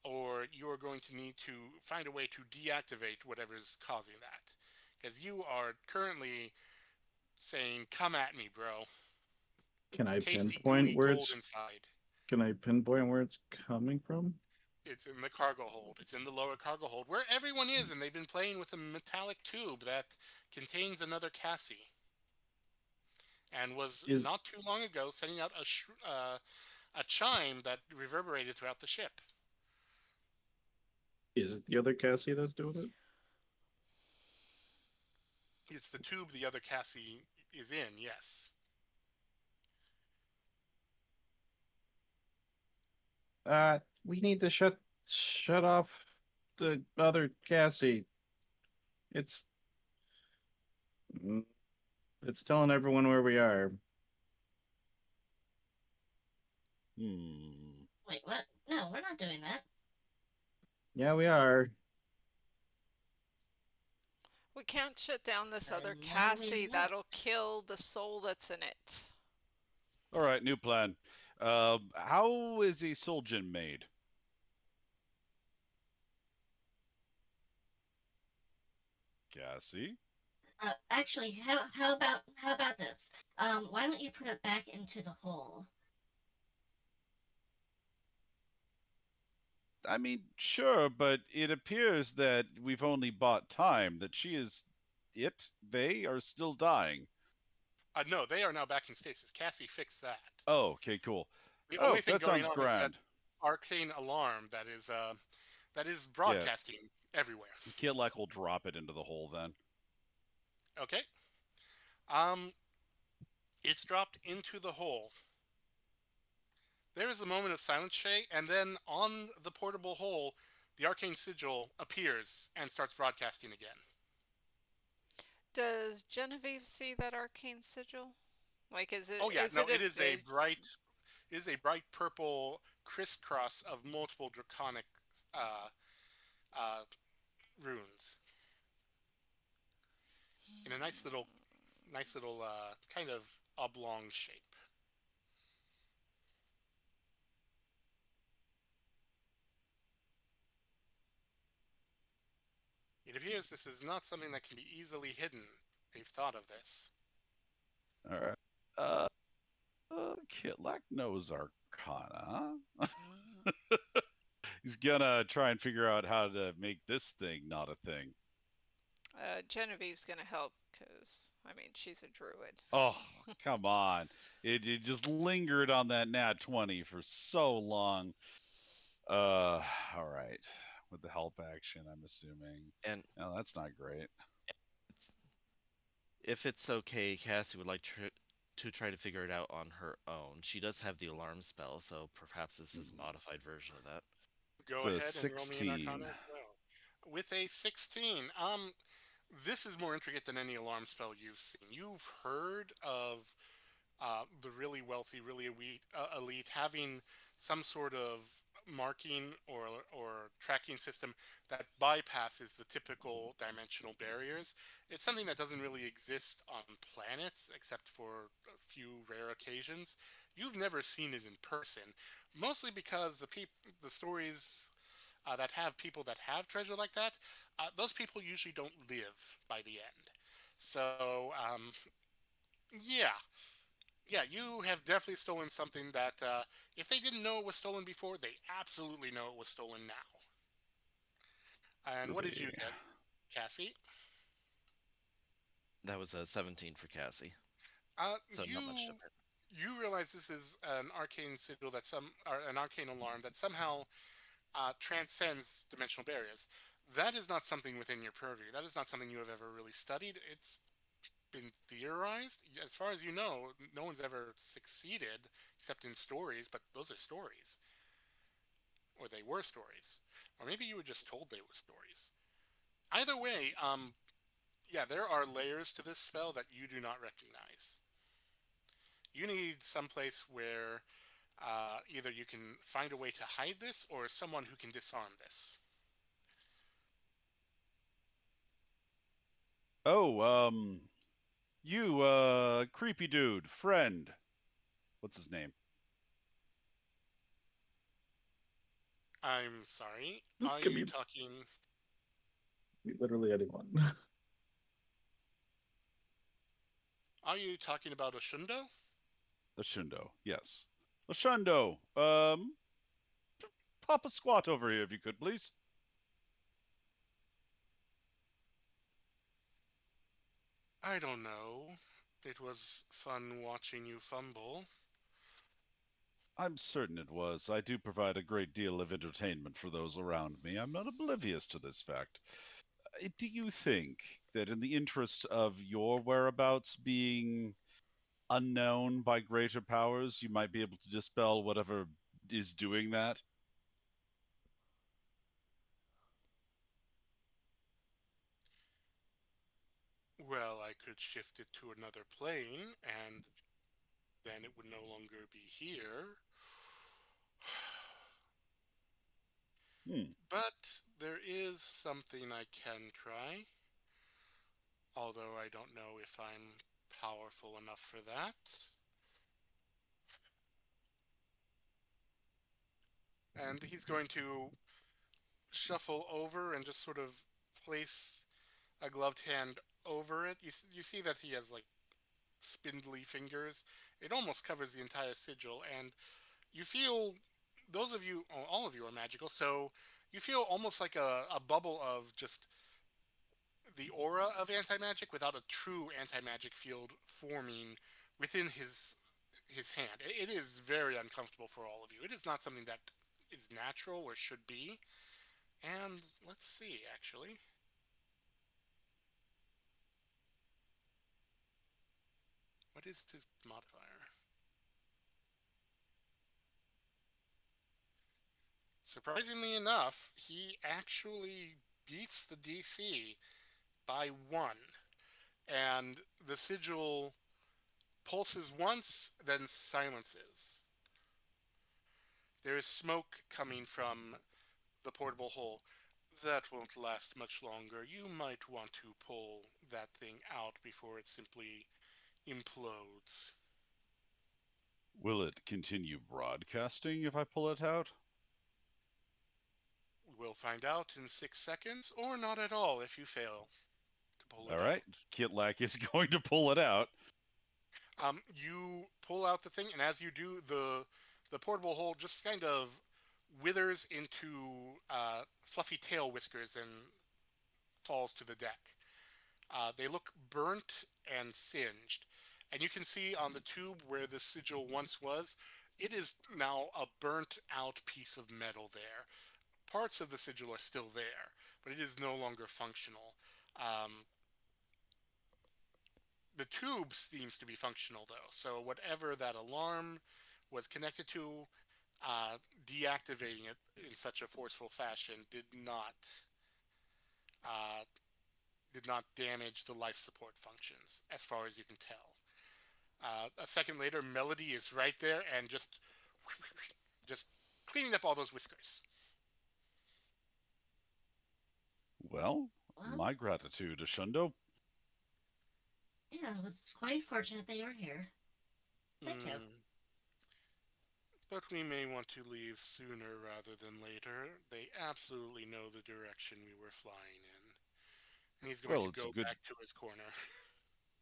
or you are going to need to find a way to deactivate whatever's causing that. Because you are currently saying, "Come at me, bro. Can I Tasty, pinpoint gooey where gold it's? inside." Can I pinpoint where it's coming from? It's in the cargo hold. It's in the lower cargo hold where everyone is, and they've been playing with a metallic tube that contains another Cassie, and was Is not too long ago sending out a chime that reverberated throughout the ship. is it the other Cassie that's doing it? It's the tube the other Cassie is in, yes. We need to shut off the other Cassie. It's mm, it's telling everyone where we are. Hmm. Wait, what? No, we're not doing that. Yeah, we are. We can't shut down this other Cassie. No, That'll we're not. kill the soul that's in it. All right, new plan. How is a Solgen made? Cassie? Actually, how about this? Why don't you put it back into the hole? I mean, sure, but it appears that we've only bought time, that they are still dying. No, they are now back in stasis. Cassie fixed that. Oh, okay, cool. The only Oh, thing that going sounds on is that grand. arcane alarm that is Yeah, broadcasting everywhere. Kitlak will drop it into the hole then. Okay. Um, it's dropped into the hole. There is a moment of silence, Shay, and then on the portable hole, the arcane sigil appears and starts broadcasting again. Does Genevieve see that arcane sigil? Like, Oh yeah, is no, it a vis? it is a bright purple crisscross of multiple draconic uh, uh, runes in a nice little kind of oblong shape. It appears this is not something that can be easily hidden. They've thought of this. All right. Uh, Kitlak knows Arcana. He's gonna try and figure out how to make this thing not a thing. Genevieve's gonna help because I mean she's a druid. Oh, come on. It just lingered on that nat 20 for so long. All right. With the help action, I'm assuming. And No, that's not great. it's, if it's okay, Cassie would like to try to figure it out on her own. She does have the alarm spell, so perhaps this is a modified version of that. Go So ahead and roll me an Arcana 16. as well. With a 16, this is more intricate than any alarm spell you've seen. You've heard of the really wealthy, really elite having some sort of marking or tracking system that bypasses the typical dimensional barriers. It's something that doesn't really exist on planets except for a few rare occasions. You've never seen it in person, mostly because the stories that have people that have treasure like that, those people usually don't live by the end. So, yeah, yeah, you have definitely stolen something that, if they didn't know it was stolen before, they absolutely know it was stolen now. And what did you Okay. get, Cassie? That was a 17 for Cassie, Uh, so not much you different. you realize this is an arcane sigil or an arcane alarm that somehow transcends dimensional barriers. That is not something within your purview. That is not something you have ever really studied. It's been theorized. As far as you know, no one's ever succeeded except in stories, but those are stories. Or they were stories. Or maybe you were just told they were stories. Either way, yeah, there are layers to this spell that you do not recognize. You need someplace where Either you can find a way to hide this, or someone who can disarm this. Oh, you, creepy dude, friend. What's his name? I'm sorry. This Are could you be talking? literally anyone. Are you talking about a shundo? The Shundo. Yes. The Shundo. Pop a squat over here if you could, please. I don't know. It was fun watching you fumble. I'm certain it was. I do provide a great deal of entertainment for those around me. I'm not oblivious to this fact. Do you think that in the interest of your whereabouts being unknown by greater powers, you might be able to dispel whatever is doing that? Well, I could shift it to another plane, and then it would no longer be here. Hmm. But there is something I can try, although I don't know if I'm powerful enough for that. And he's going to shuffle over and just sort of place a gloved hand over it. You see that he has like spindly fingers. It almost covers the entire sigil, and you feel, those of you, all of you are magical, so you feel almost like a bubble of just the aura of anti-magic without a true anti-magic field forming within his hand. It is very uncomfortable for all of you. It is not something that is natural or should be. And let's see, actually. What is his modifier? Surprisingly enough, he actually beats the DC by one. And the sigil pulses once, then silences. There is smoke coming from the portable hole. That won't last much longer. You might want to pull that thing out before it simply implodes. Will it continue broadcasting if I pull it out? We'll find out in 6 seconds, or not at all if you fail to pull All it right. out. Kitlak is going to pull it out. You pull out the thing, and as you do, the portable hole just kind of withers into fluffy tail whiskers and falls to the deck. They look burnt and singed, and you can see on the tube where the sigil once was, it is now a burnt out piece of metal there. Parts of the sigil are still there, but it is no longer functional. Um, the tube seems to be functional though, so whatever that alarm was connected to, uh, deactivating it in such a forceful fashion uh, did not damage the life support functions, as far as you can tell. A second later, Melody is right there and just cleaning up all those whiskers. Well, Well, my gratitude, Ashundo. yeah, it was quite fortunate that you were here. Thank you. Mm, but we may want to leave sooner rather than later. They absolutely know the direction we were flying in. And he's going Well, to go back to his corner.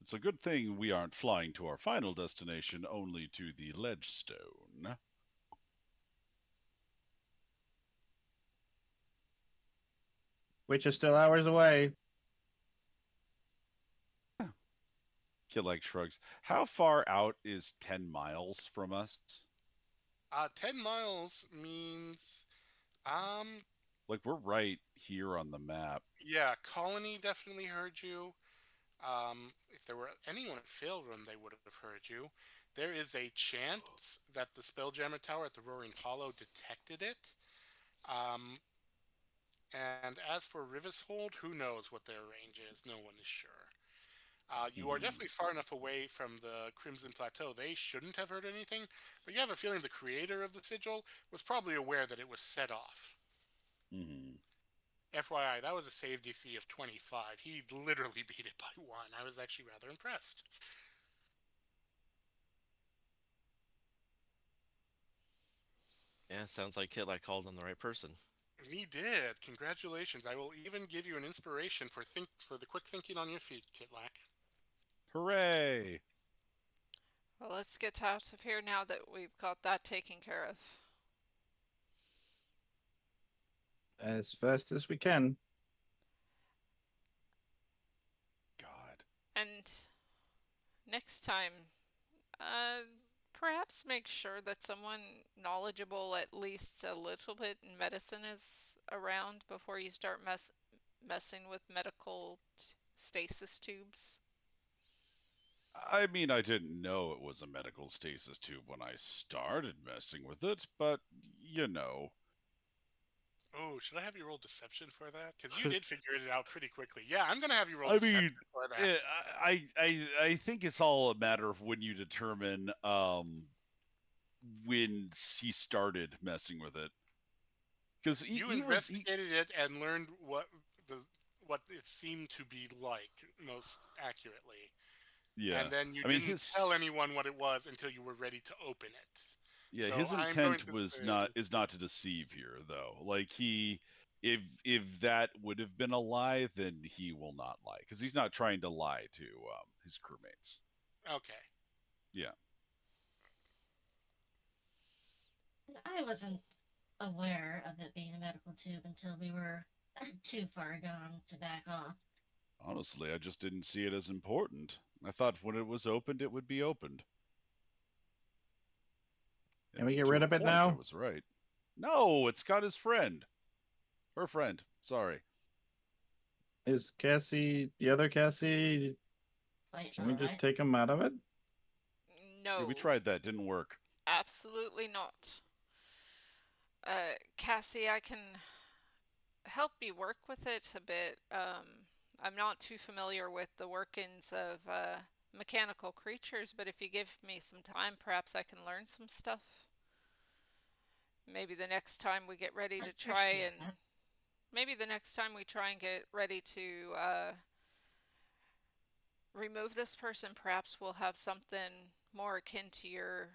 it's a good thing we aren't flying to our final destination, only to the Ledgestone. Which is still hours away. Kitlak shrugs. How far out is 10 miles from us? 10 miles means, um, Like, we're right here on the map. yeah, Colony definitely heard you. If there were anyone at Failroom, they would have heard you. There is a chance that the Spelljammer Tower at the Roaring Hollow detected it. Um, and as for Rivishold, who knows what their range is? No one is sure. You are Mhm. definitely far enough away from the Crimson Plateau. They shouldn't have heard anything, but you have a feeling the creator of the sigil was probably aware that it was set off. Mhm. FYI, that was a save DC of 25. He literally beat it by one. I was actually rather impressed. Yeah, sounds like Kitlak called on the right person. He did. Congratulations. I will even give you an inspiration for the quick thinking on your feet, Kitlak. Hooray! Well, let's get out of here now that we've got that taken care of. As fast as we can. God. And next time, uh, perhaps make sure that someone knowledgeable at least a little bit in medicine is around before you start messing with medical stasis tubes. I mean, I didn't know it was a medical stasis tube when I started messing with it, but you know. Oh, should I have you roll deception for that? Because you did figure it out pretty quickly. Yeah, I'm gonna have you roll I mean, deception for eh, that. I think it's all a matter of when you determine when he started messing with it, because You investigated it and learned the what it seemed to be like most accurately, yeah. and then you I mean didn't tell his anyone what it was until you were ready to open it. yeah, So his I'm going intent to was say, not to deceive here though. Like he if that would have been a lie, then he will not lie because he's not trying to lie to his crewmates. okay. Yeah. I wasn't aware of it being a medical tube until we were too far gone to back off. Honestly, I just didn't see it as important. I thought when it was opened, it would be opened. Can we And get to rid a of it point, I now? was right. No, it's got his friend. Her friend. Sorry. Is Cassie, the other Cassie, Quite can we just alright. take him out of it? Yeah, we No, tried that. Didn't work. absolutely not. Cassie, I can help you work with it a bit. I'm not too familiar with the workings of mechanical creatures, but if you give me some time, perhaps I can learn some stuff. Maybe the next time we get ready I to try appreciate and that. maybe the next time we try and get ready to remove this person, perhaps we'll have something more akin to your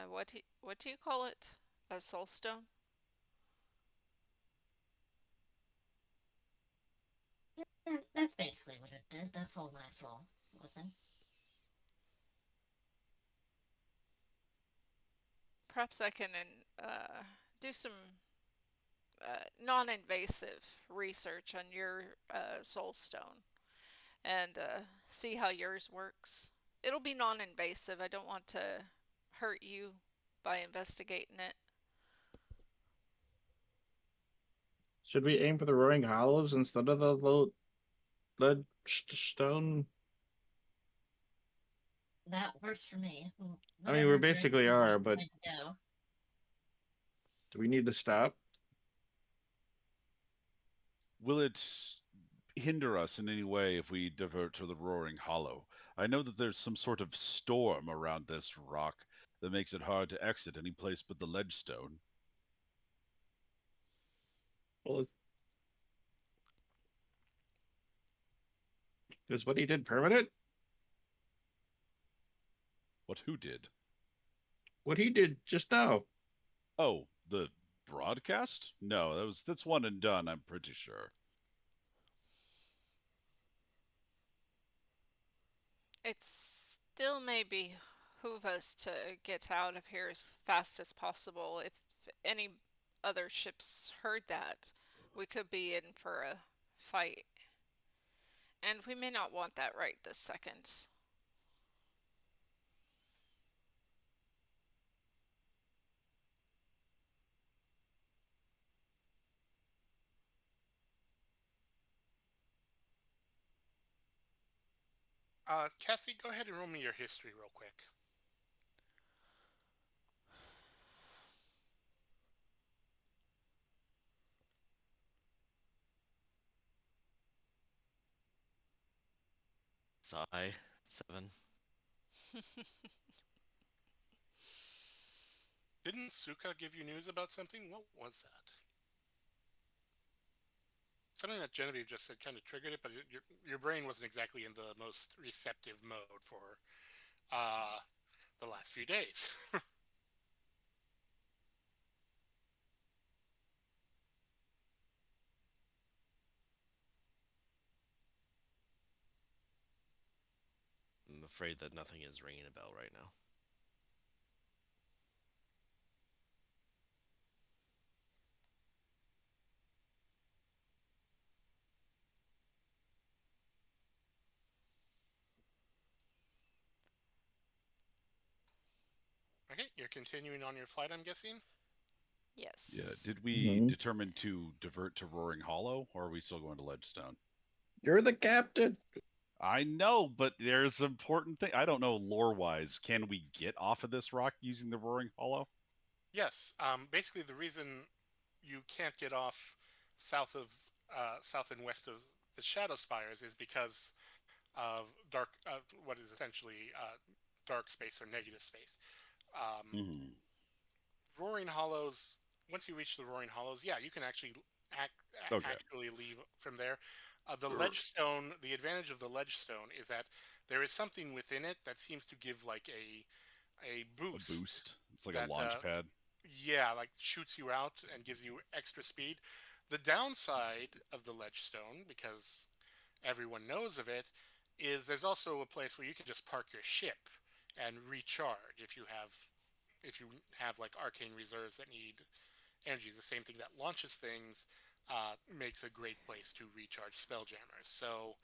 what do you call it? A soul stone? Yeah, that's basically what it is. That's all my soul within. Perhaps I can do some non-invasive research on your soul stone and see how yours works. It'll be non-invasive. I don't want to hurt you by investigating it. Should we aim for the Roaring Hollows instead of the low lead stone? That works for me. I mean, we Whatever basically direction we are, but decide to go. do we need to stop? Will it hinder us in any way if we divert to the Roaring Hollow? I know that there's some sort of storm around this rock that makes it hard to exit any place but the ledgestone. Well, is what he did permanent? What who did? What he did just now. Oh, the broadcast? No, that's one and done, I'm pretty sure. It still may behoove us to get out of here as fast as possible. If any other ships heard that, we could be in for a fight. And we may not want that right this second. Cassie, go ahead and roll me your history real quick. Sigh. 7. Didn't Suka give you news about something? What was that? Something that Genevieve just said kind of triggered it, but your brain wasn't exactly in the most receptive mode for uh, the last few days. I'm afraid that nothing is ringing a bell right now. Okay, you're continuing on your flight, I'm guessing? Yeah. Yes. Did we Mhm. determine to divert to Roaring Hollow, or are we still going to Ledgestone? You're the captain. I know, but there's important thing. I don't know lore wise. Can we get off of this rock using the Roaring Hollow? Yes. Basically, the reason you can't get off south and west of the Shadow Spires is because of what is essentially dark space or negative space. Um, Hmm. Roaring Hollows. Once you reach the Roaring Hollows, yeah, you can actually Okay. actually leave from there. The Er, ledge stone. The advantage of the ledge stone is that there is something within it that seems to give like a a boost boost. It's like a that launch pad. yeah, like shoots you out and gives you extra speed. The downside of the ledge stone, because everyone knows of it, is there's also a place where you can just park your ship and recharge if you have like arcane reserves that need energy. The same thing that launches things makes a great place to recharge spelljammers. So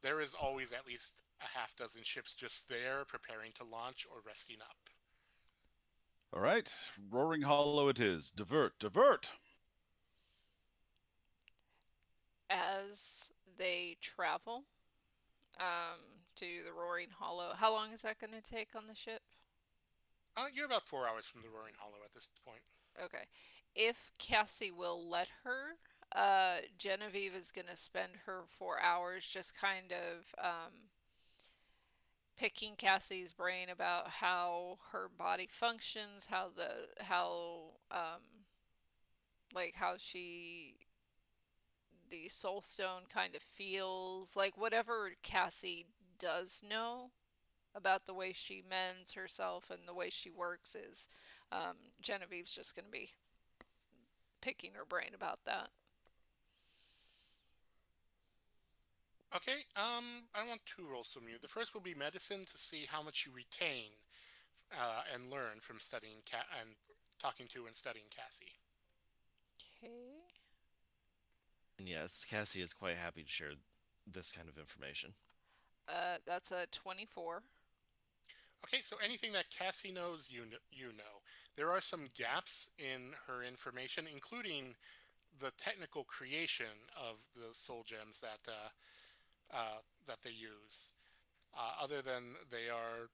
there is always at least a half dozen ships just there preparing to launch or resting up. All right. Roaring Hollow it is. Divert, divert. As they travel to the Roaring Hollow, how long is that going to take on the ship? You're about 4 hours from the Roaring Hollow at this point. Okay. If Cassie will let her, Genevieve is going to spend her 4 hours just kind of picking Cassie's brain about how her body functions, how she the soul stone kind of feels, like whatever Cassie does know about the way she mends herself and the way she works is Genevieve's just going to be picking her brain about that. Okay, I want two rolls from you. The first will be medicine to see how much you retain and learn from studying and talking to and studying Cassie. Okay. And yes, Cassie is quite happy to share this kind of information. That's a 24. Okay, so anything that Cassie knows, you know. There are some gaps in her information, including the technical creation of the soul gems that they use. Other than they are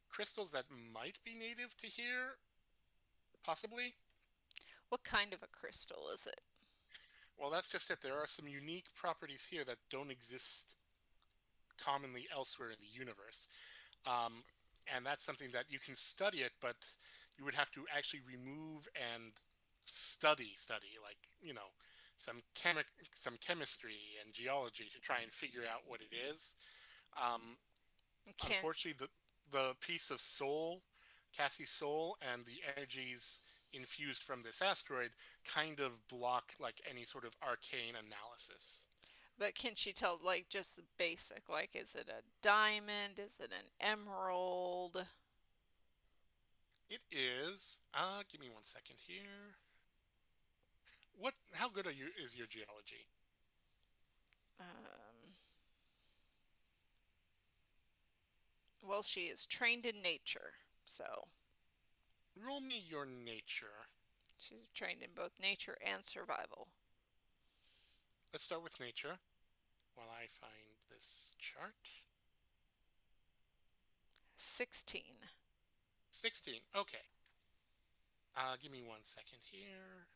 crystals that might be native to here, possibly. What kind of a crystal is it? Well, that's just it. There are some unique properties here that don't exist commonly elsewhere in the universe. Um, and that's something that you can study it, but you would have to actually remove and study, like, some some chemistry and geology to try and figure out what it is. Um, Can Unfortunately, the piece of soul, Cassie's soul, and the energies infused from this asteroid kind of block like any sort of arcane analysis. but can she tell like just the basic? Like, is it a diamond? Is it an emerald? It is. Give me 1 second here. What? How good are you? Is your geology? Um, well, she is trained in nature, so Roll me your nature. she's trained in both nature and survival. Let's start with nature while I find this chart. 16. 16. Okay. Give me 1 second here.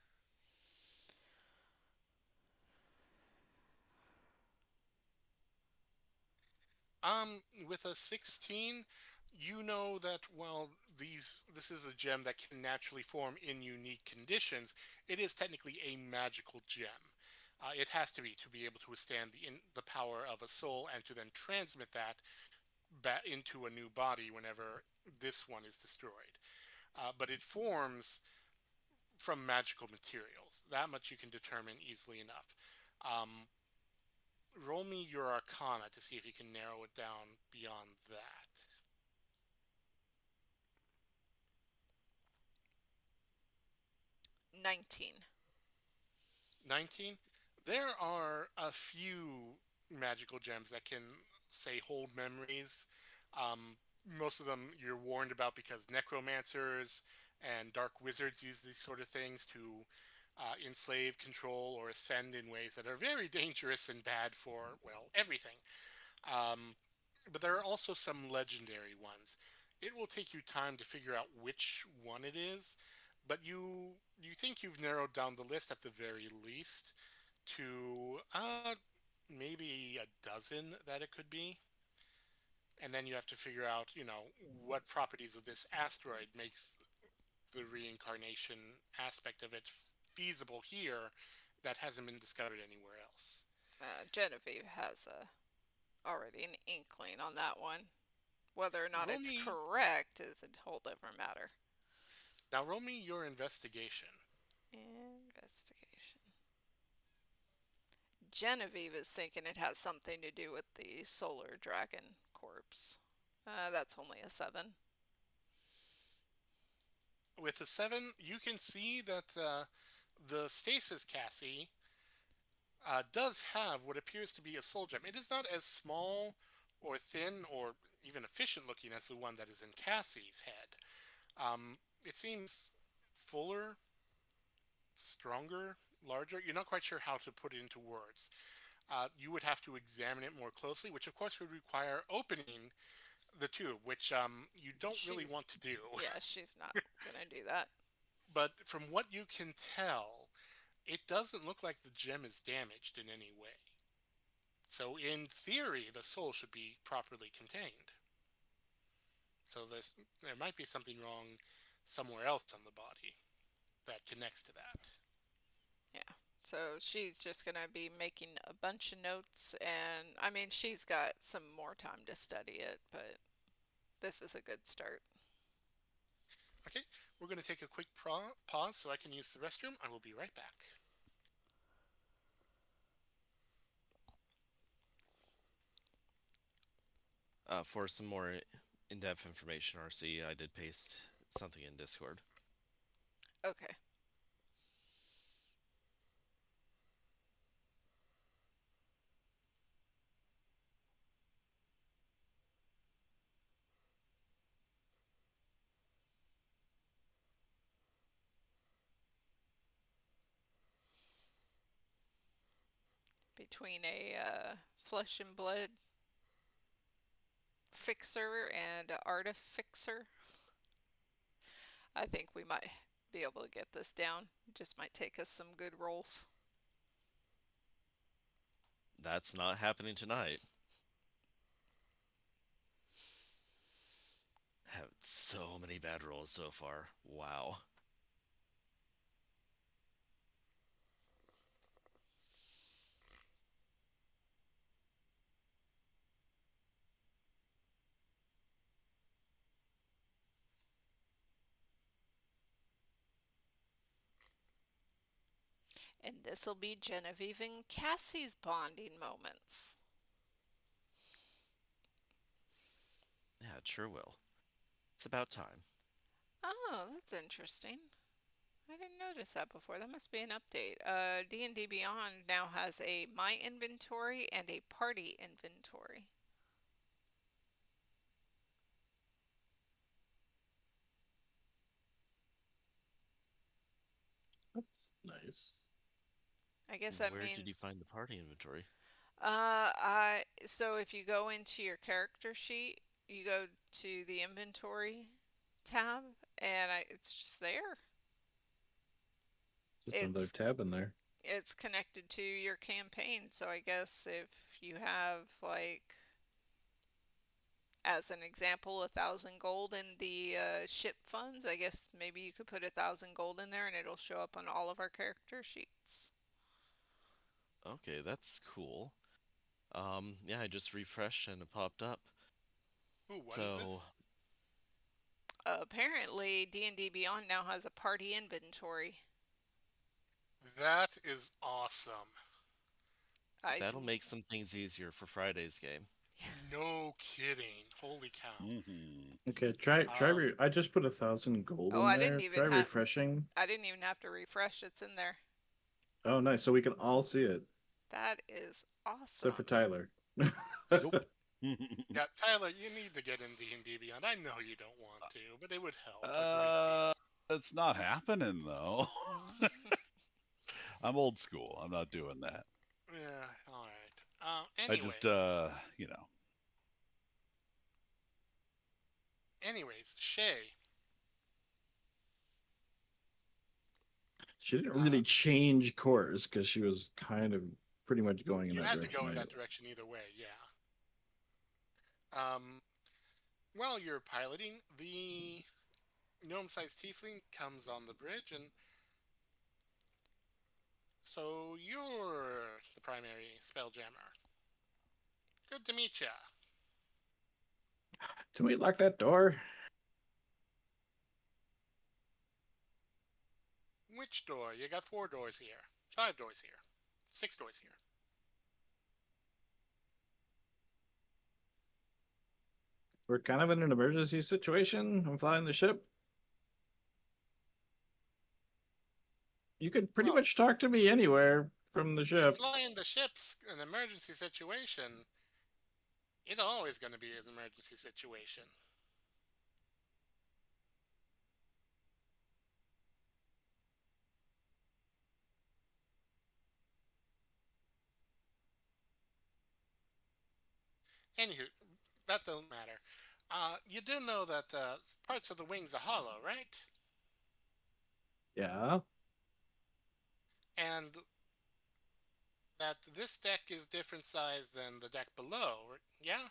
With a 16, you know that while this is a gem that can naturally form in unique conditions, it is technically a magical gem. It has to be able to withstand the power of a soul and to then transmit that back into a new body whenever this one is destroyed. But it forms from magical materials. That much you can determine easily enough. Um, Roll me your Arcana to see if you can narrow it down beyond that. 19. 19. There are a few magical gems that can, say, hold memories. Most of them you're warned about because necromancers and dark wizards use these sort of things to enslave, control, or ascend in ways that are very dangerous and bad for, well, everything. Um, but there are also some legendary ones. It will take you time to figure out which one it is, but you think you've narrowed down the list at the very least to maybe a dozen that it could be. And then you have to figure out, what properties of this asteroid makes the reincarnation aspect of it feasible here that hasn't been discovered anywhere else. Genevieve has already an inkling on that one. Whether or not Roll it's me correct is a whole different matter. Now roll me your investigation. Investigation. Genevieve is thinking it has something to do with the solar dragon corpse. That's only a 7. With a 7, you can see that the stasis Cassie does have what appears to be a soul gem. It is not as small or thin or even efficient looking as the one that is in Cassie's head. It seems fuller, stronger, larger. You're not quite sure how to put it into words. You would have to examine it more closely, which of course would require opening the tube, which you don't really She's, want to do. yeah, she's not gonna do that. But from what you can tell, it doesn't look like the gem is damaged in any way. So in theory, the soul should be properly contained. So there might be something wrong somewhere else on the body that connects to that. Yeah. So she's just gonna be making a bunch of notes, and I mean, she's got some more time to study it, but this is a good start. Okay, we're going to take a quick pause so I can use the restroom. I will be right back. For some more in-depth information, RC, I did paste something in Discord. Okay. Between a flesh and blood fixer and artifixer, I think we might be able to get this down. It just might take us some good rolls. That's not happening tonight. Have so many bad rolls so far. Wow. And this'll be Genevieve and Cassie's bonding moments. Yeah, it sure will. It's about time. Oh, that's interesting. I didn't notice that before. That must be an update. D&D Beyond now has a My Inventory and a Party Inventory. That's nice. I guess that Where did you means find the party inventory? so if you go into your character sheet, you go to the inventory tab, and it's just there. Just another It's tab in there. it's connected to your campaign, so I guess if you have like As an example, 1,000 gold in the ship funds. I guess maybe you could put 1,000 gold in there and it'll show up on all of our character sheets. Okay, that's cool. Yeah, I just refreshed and it popped up. Ooh, what is So, this? Apparently, D&D Beyond now has a party inventory. That is awesome. I that'll make some things easier for Friday's game. No kidding. Holy cow. Hmm. Okay, try try. Um, I just put 1,000 gold Oh, in there. Try refreshing. I didn't even have to refresh. It's in there. Oh, nice. So we can all see it, That is except for awesome. Tyler. Nope. yeah, Tyler, you need to get in D&D Beyond. I know you don't want to, but it would help a great uh, deal. it's not happening though. I'm old school. I'm not doing that. Yeah, all right. I Anyway, just, you know, anyways, Shay. She didn't Uh, really change course because she was kind of pretty much going in you that had to direction go in anyway. that direction either way, yeah. While you're piloting, the gnome-sized tiefling comes on the bridge, and so you're the primary spelljammer. Good to meet ya. Can we lock that door? Which door? You got 4 doors here. 5 doors here. 6 doors here. We're kind of in an emergency situation. I'm flying the ship. You could pretty Well, much talk to me anywhere from the you ship. fly in the ship's an emergency situation. It's always going to be an emergency situation. Anywho, that don't matter. You do know that parts of the wings are hollow, right? Yeah, And that this deck is different size than the deck below, yeah?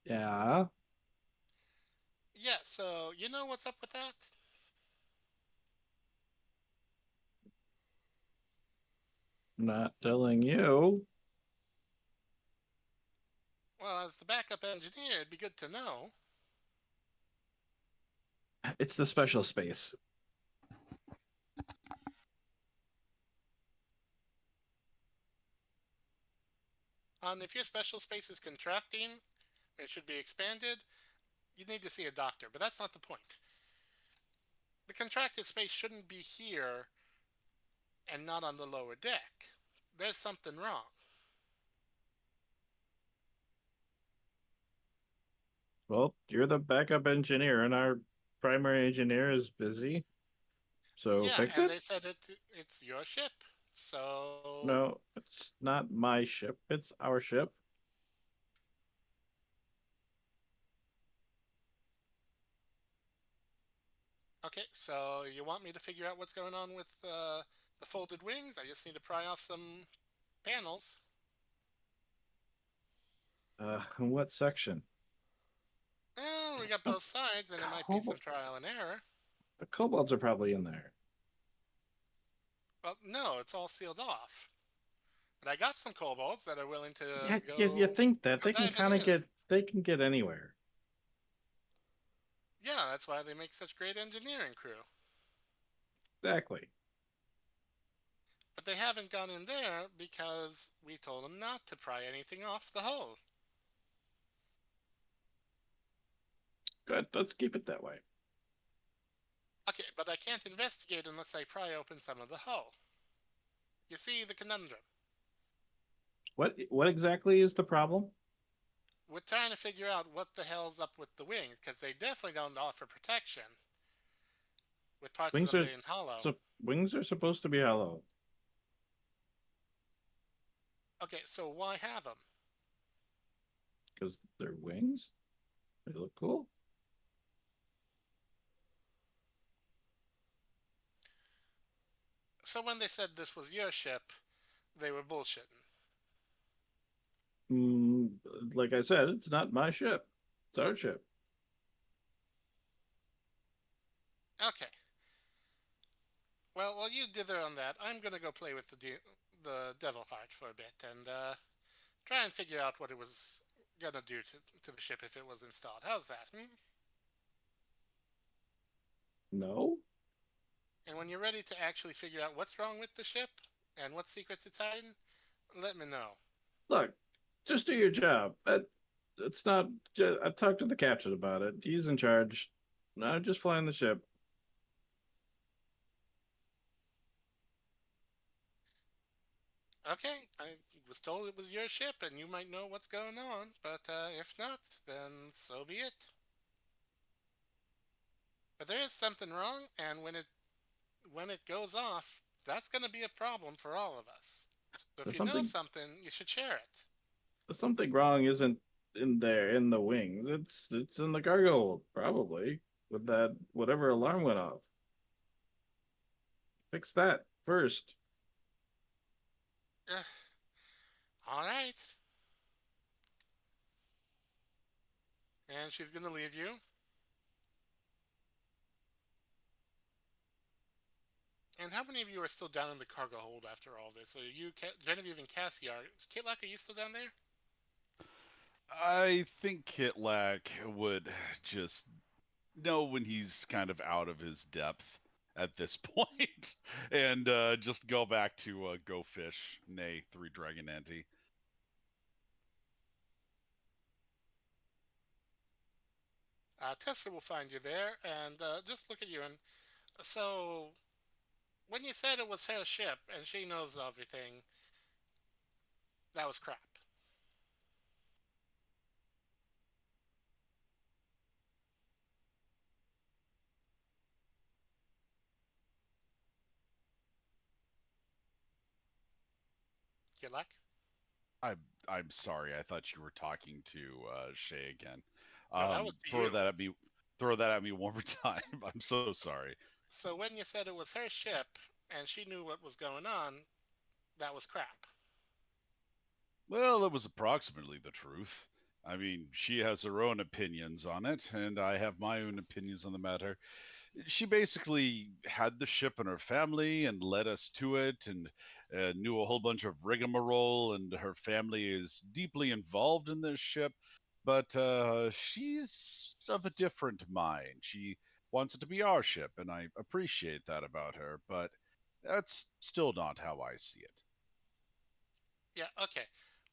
yeah. Yeah, so you know what's up with that? Not telling you. Well, as the backup engineer, it'd be good to know. It's the special space. If your special space is contracting, it should be expanded, you need to see a doctor, but that's not the point. The contracted space shouldn't be here and not on the lower deck. There's something wrong. Well, you're the backup engineer, and our primary engineer is busy. So Yeah, fix and it? they said it's your ship. So, No, it's not my ship. It's our ship. okay, so you want me to figure out what's going on with the folded wings? I just need to pry off some panels. What section? Well, we got both sides, and it might be some Cobalt. trial and error. The kobolds are probably in there. Well, no, it's all sealed off. But I got some kobolds that are willing to Yeah, yes, you go think that go they can diving kind of in. get anywhere. Yeah, that's why they make such great engineering crew. Exactly. But they haven't gone in there because we told them not to pry anything off the hull. Good. Let's keep it that way. Okay, but I can't investigate unless I pry open some of the hull. You see the conundrum. What exactly is the problem? We're trying to figure out what the hell's up with the wings, because they definitely don't offer protection, with parts of Wings them are being hollow. so wings are supposed to be hollow Okay, so why have them? because they're wings. They look cool. So when they said this was your ship, they were bullshitting. Like I said, it's not my ship. It's our ship. Okay. Well, while you dither on that, I'm gonna go play with the devil heart for a bit and try and figure out what it was gonna do to the ship if it was installed. How's that? Hmm? No, And when you're ready to actually figure out what's wrong with the ship and what secrets it's hiding, let me know. look, just do your job. It's not. I talked to the captain about it. He's in charge. No, just flying the ship. Okay, I was told it was your ship and you might know what's going on, but if not, then so be it. But there is something wrong, and when it goes off, that's going to be a problem for all of us. So if you There's know something. something, you should share it. Something wrong isn't in there in the wings. It's in the cargo hold, probably with that whatever alarm went off. Fix that first. All right. And she's going to leave you. And how many of you are still down in the cargo hold after all this? So you, Genevieve and Cassie are. Kitlak, are you still down there? I think Kitlak would just know when he's kind of out of his depth at this point, and just go back to Go Fish, nay, Three Dragon Ante. Tessa will find you there and just look at you. And so, when you said it was her ship and she knows everything, that was crap. Good luck. I'm sorry. I thought you were talking to Shay again. No, that was to Throw you. that at me. Throw that at me one more time. I'm so sorry. So when you said it was her ship and she knew what was going on, that was crap. Well, it was approximately the truth. I mean, she has her own opinions on it, and I have my own opinions on the matter. She basically had the ship in her family and led us to it, and knew a whole bunch of rigmarole, and her family is deeply involved in this ship. But she's of a different mind. She wants it to be our ship, and I appreciate that about her, but that's still not how I see it. Yeah, okay.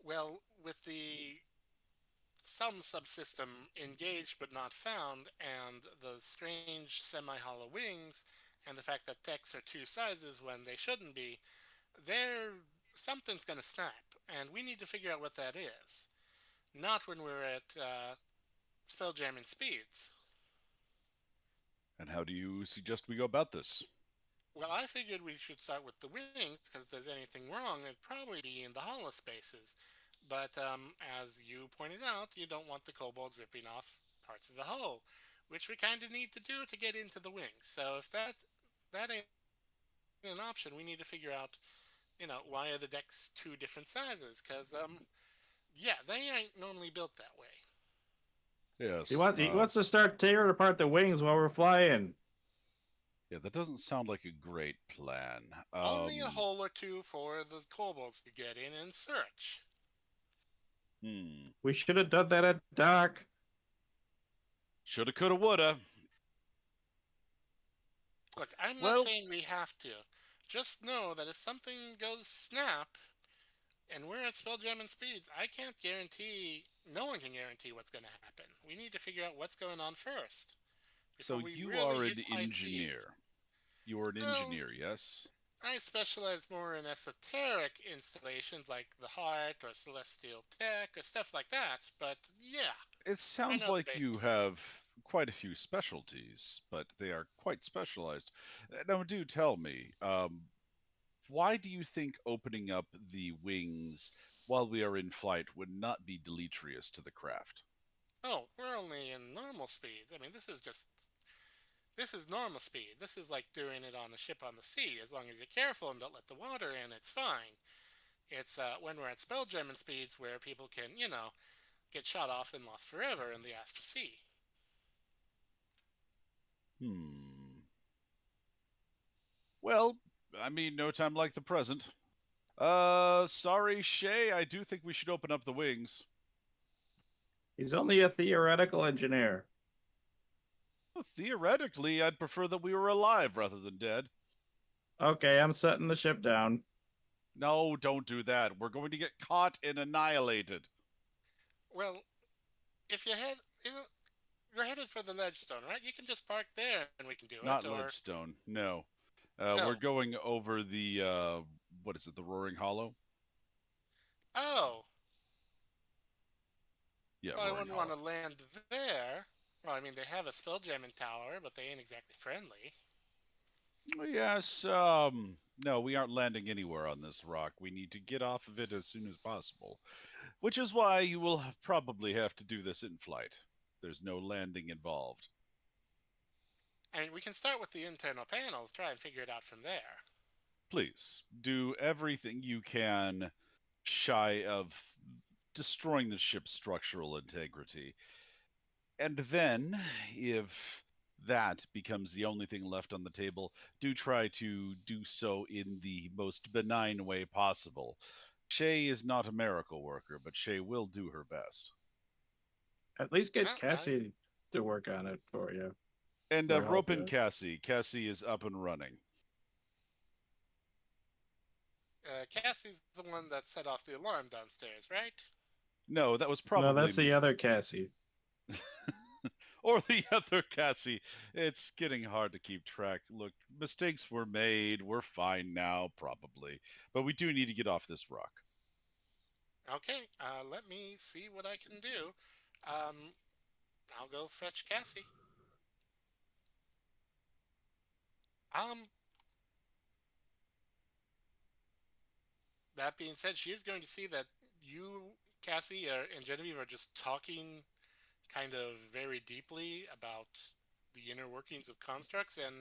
Well, with the some subsystem engaged but not found, and the strange semi hollow wings, and the fact that techs are two sizes when they shouldn't be, there something's going to snap, and we need to figure out what that is. Not when we're at spell jamming speeds. And how do you suggest we go about this? Well, I figured we should start with the wings because if there's anything wrong, it'd probably be in the hollow spaces. But as you pointed out, you don't want the kobolds ripping off parts of the hull, which we kind of need to do to get into the wings. So if that ain't an option, we need to figure out, why are the decks two different sizes? Because yeah, they ain't normally built that way. Yes. He wants to start tearing apart the wings while we're flying. Yeah, that doesn't sound like a great plan. Only a hole or two for the kobolds to get in and search. Hmm. We should have done that at dock. Shoulda, coulda, woulda. Look, I'm not Well, saying we have to. Just know that if something goes snap and we're at spelljamming speeds, I can't guarantee, no one can guarantee what's going to happen. We need to figure out what's going on first before so we you really are hit an high speed. engineer. You are an No, engineer, yes? I specialize more in esoteric installations like the Heart or Celestial Tech or stuff like that, but yeah, It I sounds know the like you basics. have quite a few specialties, but they are quite specialized. Now, do tell me, why do you think opening up the wings while we are in flight would not be deleterious to the craft? Oh, we're only in normal speeds. I mean, this is normal speed. This is like doing it on a ship on the sea. As long as you're careful and don't let the water in, it's fine. It's when we're at spelljamming speeds where people can, get shot off and lost forever in the Astral Sea. Hmm. Well, I mean, no time like the present. Sorry, Shay. I do think we should open up the wings. He's only a theoretical engineer. Well, theoretically, I'd prefer that we were alive rather than dead. Okay, I'm setting the ship down. No, don't do that. We're going to get caught and annihilated. Well, if you're headed for the ledgestone, right? You can just park there and we can do it. Not Or Ledgestone. No. We're oh, going over the what is it? The Roaring Hollow? oh, Yeah, well, I Roaring wouldn't want Hollow. to land there. Well, I mean, they have a spelljamming tower, but they ain't exactly friendly. Yes. No, we aren't landing anywhere on this rock. We need to get off of it as soon as possible. Which is why you will probably have to do this in flight. There's no landing involved. I mean, we can start with the internal panels, try and figure it out from there. Please do everything you can shy of destroying the ship's structural integrity. And then, if that becomes the only thing left on the table, do try to do so in the most benign way possible. Shay is not a miracle worker, but Shay will do her best. At least get Well, Cassie to work on it for you And or help rope in you. Cassie. Cassie is up and running. Cassie's the one that set off the alarm downstairs, right? No, that was No, probably that's the me. other Cassie. Or the other Cassie. It's getting hard to keep track. Look, mistakes were made. We're fine now, probably. But we do need to get off this rock. Okay, let me see what I can do. Um, I'll go fetch Cassie. Um, that being said, she is going to see that you, Cassie, and Genevieve are just talking kind of very deeply about the inner workings of constructs, and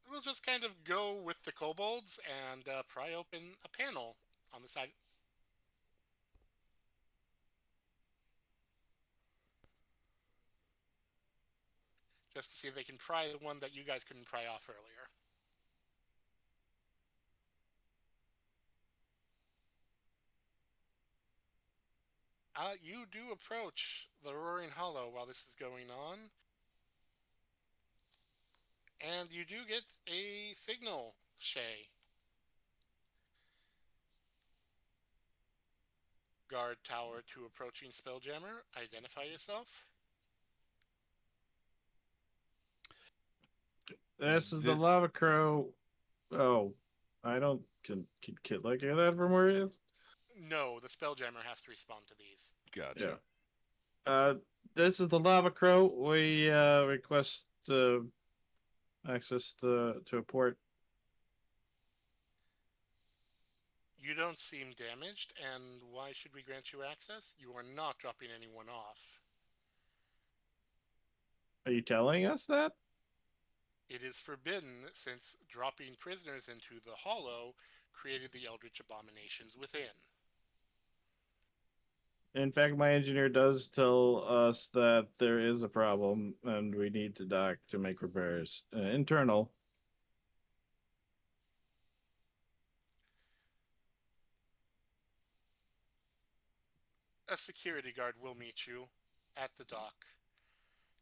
we'll just kind of go with the kobolds and pry open a panel on the side just to see if they can pry the one that you guys couldn't pry off earlier. You do approach the Roaring Hollow while this is going on, and you do get a signal, Shay. Guard tower to approaching Spelljammer. Identify yourself. This is the This lava crow. Oh, I don't. Can Kid like hear that from where he is? No, the Spelljammer has to respond to these. Yeah. gotcha. Uh, this is the lava crow. We request access to a port. You don't seem damaged, and why should we grant you access? You are not dropping anyone off. Are you telling us that? It is forbidden since dropping prisoners into the Hollow created the Eldritch abominations within. In fact, my engineer does tell us that there is a problem and we need to dock to make repairs. Internal. A security guard will meet you at the dock.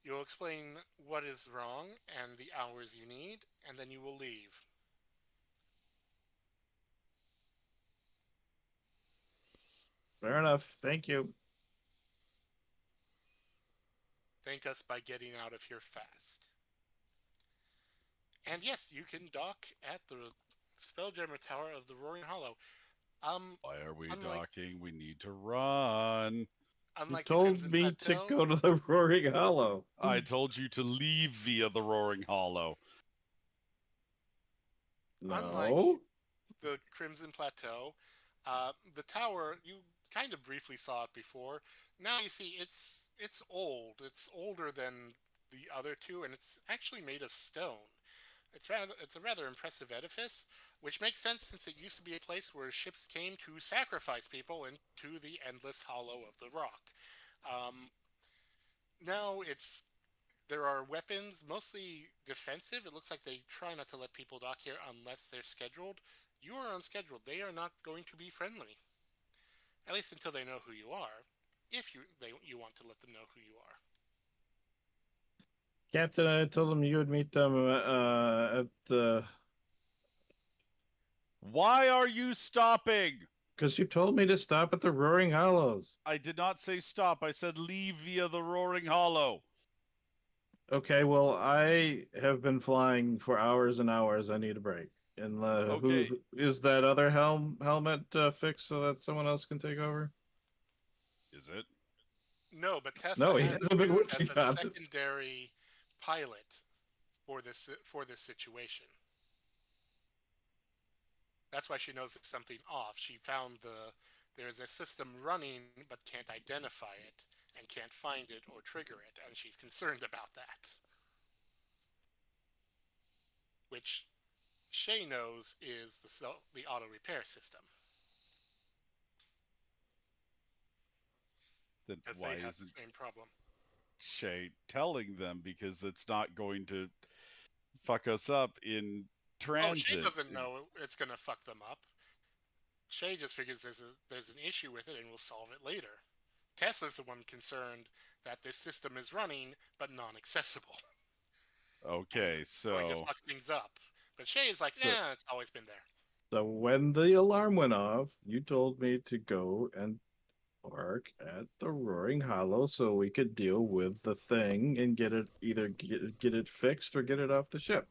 You'll explain what is wrong and the hours you need, and then you will leave. Fair enough. Thank you. Thank us by getting out of here fast. And yes, you can dock at the Spelljammer Tower of the Roaring Hollow. Um, Why are we unlike docking? We need to run. You unlike the told Crimson me to Plateau, go to the Roaring Hollow. I told you to leave via the Roaring Hollow. unlike No. the Crimson Plateau, the tower you kind of briefly saw it before. Now you see it's old. It's older than the other two, and it's actually made of stone. it's a rather impressive edifice, which makes sense since it used to be a place where ships came to sacrifice people into the endless hollow of the rock. Um, Now it's there are weapons, mostly defensive. It looks like they try not to let people dock here unless they're scheduled. You are unscheduled. They are not going to be friendly, at least until they know who you are. If you want to let them know who you are. Captain, I told them you would meet them at the. Why are you stopping? Because you told me to stop at the Roaring Hollows. I did not say stop. I said leave via the Roaring Hollow. Okay, well, I have been flying for hours and hours. I need a break. And Okay, who is that other helmet fixed so that someone else can take over? is it? No, but Tesla No, he has hasn't been you working as a on it. secondary pilot for this situation. That's why she knows there's something off. She found there's a system running but can't identify it and can't find it or trigger it, and she's concerned about that. Which Shay knows is the auto repair system Then because they why have the isn't same problem. Shay telling them? Because it's not going to fuck us up in Oh, Shay transit. doesn't know it's going to fuck them up. Shay just figures there's an issue with it and we'll solve it later. Tesla's the one concerned that this system is running but non-accessible and Okay, going to so fuck things up. But Shay is like, so nah, it's always been there. So when the alarm went off, you told me to go and park at the Roaring Hollow so we could deal with the thing and get it either get it fixed or get it off the ship.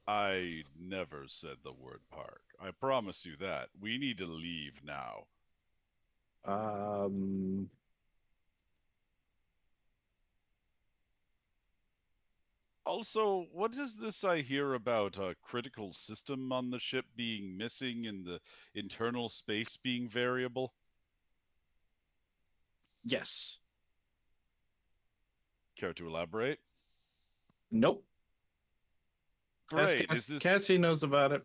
I never said the word park. I promise you that. We need to leave now. Um, Also, what is this I hear about a critical system on the ship being missing and the internal space being variable? yes. Care to elaborate? Nope. Ask Great. Is this Cassie knows about it.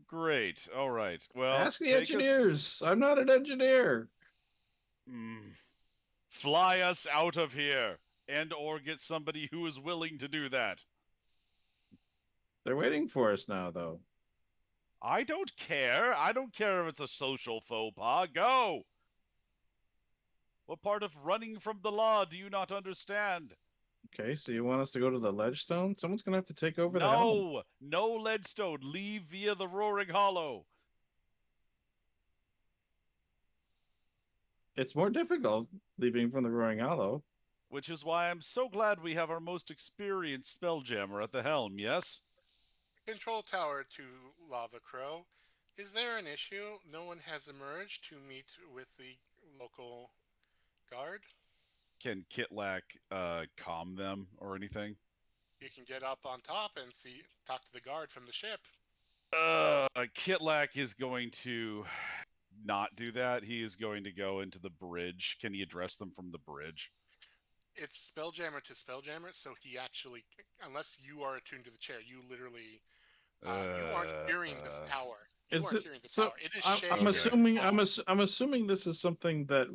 great? All right. Well, Ask the take us. engineers. I'm not an engineer. Mm, fly us out of here, and or get somebody who is willing to do that. They're waiting for us now, though. I don't care. I don't care if it's a social faux pas. Go! What part of running from the law do you not understand? Okay, so you want us to go to the Ledgestone? Someone's gonna have to take over the helm. No! No Leadstone. Leave via the Roaring Hollow. It's more difficult leaving from the Roaring Hollow. Which is why I'm so glad we have our most experienced spelljammer at the helm, yes? Control tower to Lava Crow. Is there an issue? No one has emerged to meet with the local guard. Can Kitlak calm them or anything? You can get up on top and talk to the guard from the ship. Kitlak is going to not do that. He is going to go into the bridge. Can he address them from the bridge? It's Spelljammer to Spelljammer, so he actually, unless you are attuned to the chair, you literally, you aren't hearing this Uh, tower. You Is aren't it hearing the so? tower. It is I'm Shay okay. and assuming Ron. I'm assuming this is something that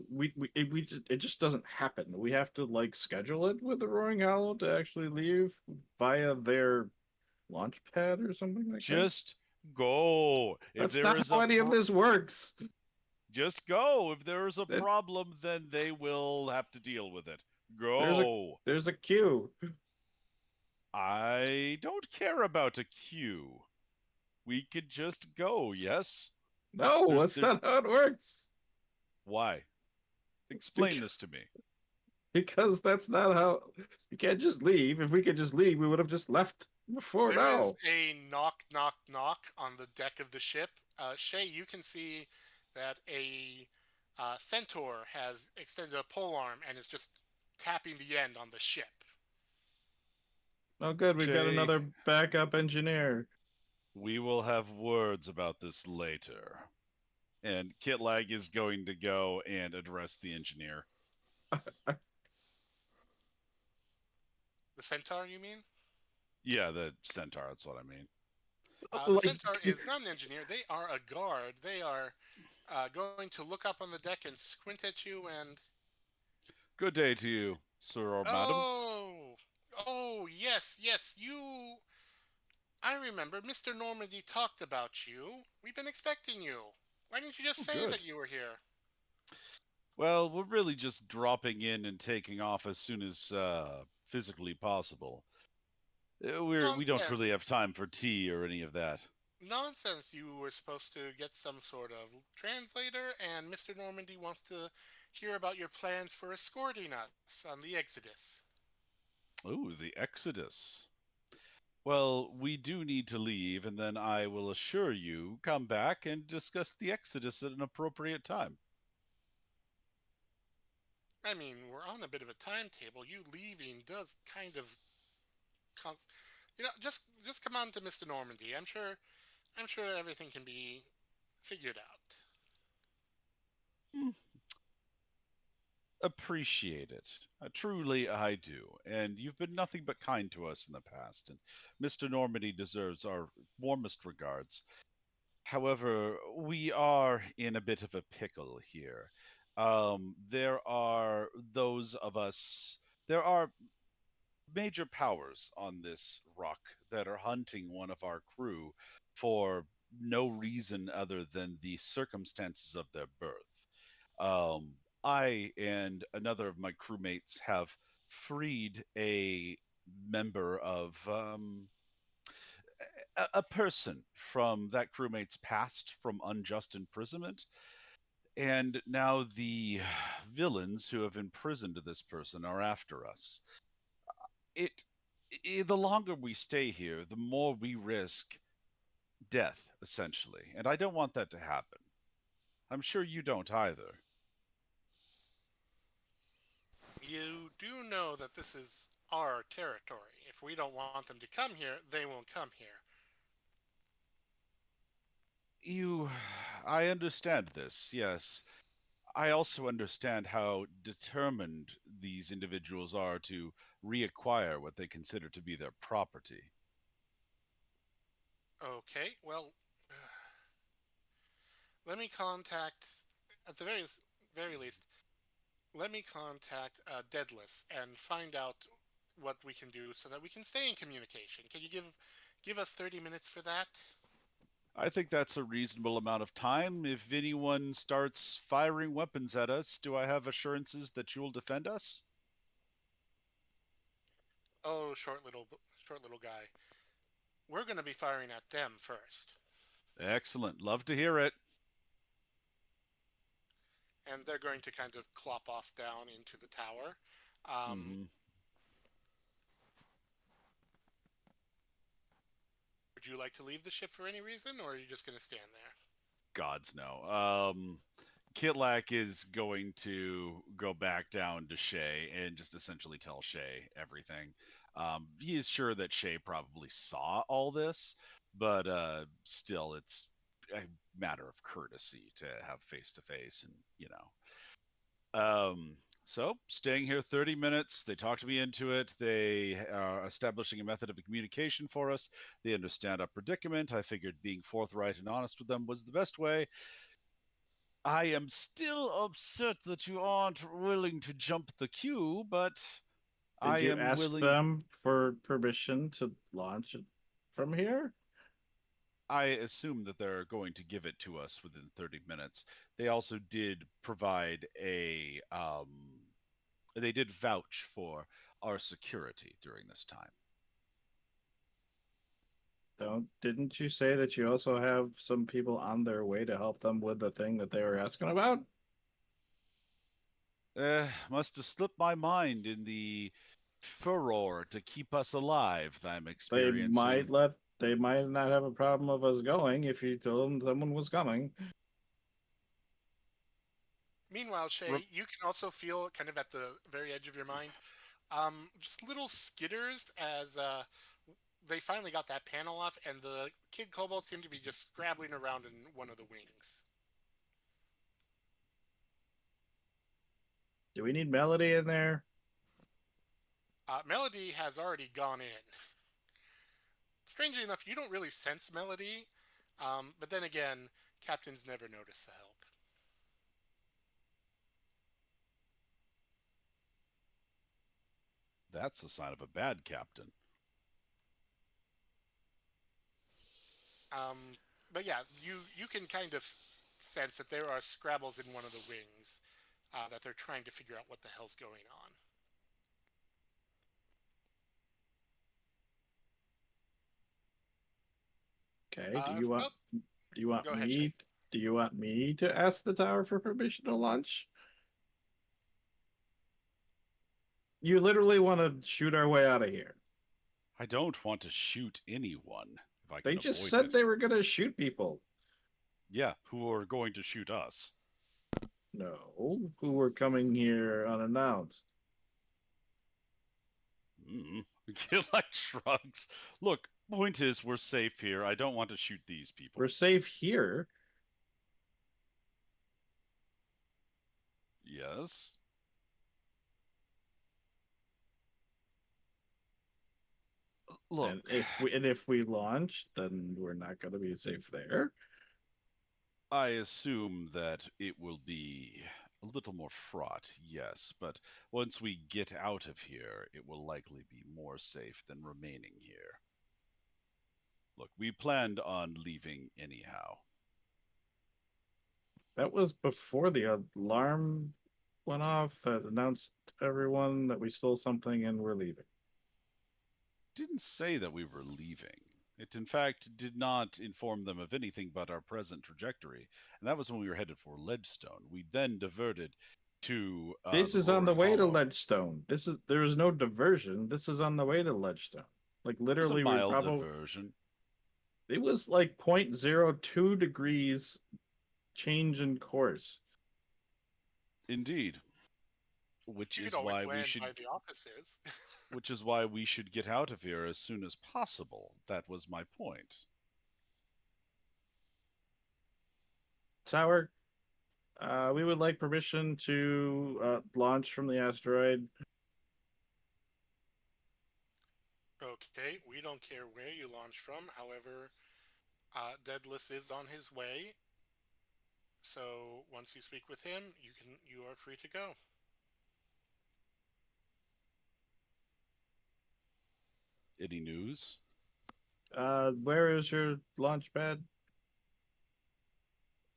it just doesn't happen. We have to like schedule it with the Roaring Hollow to actually leave via their launch pad or something like that. Just go. If That's there not is how a any of this works. just go. If there is a That problem, then they will have to deal with it. there's a Go. there's a queue. I don't care about a queue. We could just go, yes? No, There's that's there not how it works. why? Explain Because, this to me. because that's not how you can't just leave. If we could just leave, we would have just left before There is now. a knock, knock, knock on the deck of the ship. Shay, you can see that a centaur has extended a pole arm and is just tapping the end on the ship. Oh, good, we've got Shay, another backup engineer. we will have words about this later. And Kitlag is going to go and address the engineer. The centaur, you mean? Yeah, the centaur. That's what I mean. The Like, Centaur is not an engineer. They are a guard. They are going to look up on the deck and squint at you and. Good day to you, sir or madam. Oh! Oh, yes, yes, you. I remember Mr. Normandy talked about you. We've been expecting you. Why didn't you just Oh, say good. that you were here? Well, we're really just dropping in and taking off as soon as physically possible. We don't Nonsense. really have time for tea or any of that. Nonsense. You were supposed to get some sort of translator, and Mr. Normandy wants to hear about your plans for escorting us on the Exodus. Oh, the Exodus. Well, we do need to leave, and then I will assure you come back and discuss the Exodus at an appropriate time. I mean, we're on a bit of a timetable. You leaving does kind of, just come on to Mr. Normandy. I'm sure everything can be figured out. Hmm, appreciate it. Truly, I do. And you've been nothing but kind to us in the past, and Mr. Normandy deserves our warmest regards. However, we are in a bit of a pickle here. There are those of us, there are major powers on this rock that are hunting one of our crew for no reason other than the circumstances of their birth. Um, I and another of my crewmates have freed a member of a person from that crewmate's past from unjust imprisonment, and now the villains who have imprisoned this person are after us. It, the longer we stay here, the more we risk death, essentially, and I don't want that to happen. I'm sure you don't either. You do know that this is our territory. If we don't want them to come here, they won't come here. You, I understand this, yes. I also understand how determined these individuals are to reacquire what they consider to be their property. Okay, well, let me contact, at the very least, let me contact Deadless and find out what we can do so that we can stay in communication. Can you give us 30 minutes for that? I think that's a reasonable amount of time. If anyone starts firing weapons at us, do I have assurances that you'll defend us? Oh, short little guy. We're going to be firing at them first, Excellent. Love to hear it. and they're going to kind of clop off down into the tower. Um, Hmm. would you like to leave the ship for any reason, or are you just going to stand there? Gods no. Kitlak is going to go back down to Shay and just essentially tell Shay everything. He is sure that Shay probably saw all this, but still, it's a matter of courtesy to have face to face, and so staying here 30 minutes. They talked me into it. They are establishing a method of communication for us. They understand our predicament. I figured being forthright and honest with them was the best way. I am still upset that you aren't willing to jump the queue, but I did you am ask willing. them for permission to launch it from here? I assume that they're going to give it to us within 30 minutes. They also did provide a they did vouch for our security during this time. Didn't you say that you also have some people on their way to help them with the thing that they were asking about? Must have slipped my mind in the furor to keep us alive that I'm They experiencing. might let they might not have a problem of us going if you told them someone was coming. Meanwhile, Shay, you can also feel kind of at the very edge of your mind, just little skitters as they finally got that panel off, and the kid kobolds seem to be just scrabbling around in one of the wings. Do we need Melody in there? Melody has already gone in. strangely enough, you don't really sense Melody, but then again, captains never notice the help. That's a sign of a bad captain. Um, but yeah, you can kind of sense that there are scrabbles in one of the wings, that they're trying to figure out what the hell's going on. Okay. Well, Do you want go ahead, Shay. me? Do you want me to ask the tower for permission to launch? You literally want to shoot our way out of here. I don't want to shoot anyone if I They can just avoid said it. they were going to shoot people. Yeah, who are going to shoot us? No, who were coming here unannounced. Mm. Gilak shrugs. Look, point is, we're safe here. I don't want to shoot these people. We're safe here. Yes. And Look, if we launch, then we're not going to be safe there. I assume that it will be a little more fraught, yes, but once we get out of here, it will likely be more safe than remaining here. Look, we planned on leaving anyhow. That was before the alarm went off that announced everyone that we stole something and we're leaving. Didn't say that we were leaving. It, in fact, did not inform them of anything but our present trajectory, and that was when we were headed for Ledgestone. We then diverted to This the is on the Roaring way to Hollow. Ledgestone. There is no diversion. This is on the way to Ledgestone. Like It was a literally, we mild probably diversion. it was like 0.02 degrees change in course. Indeed. Which You could is always why we land should by the offices. which is why we should get out of here as soon as possible. That was my point. Tower, we would like permission to launch from the asteroid. Okay, we don't care where you launch from. However, Deadless is on his way. So once you speak with him, you are free to go. Any news? Where is your launch pad?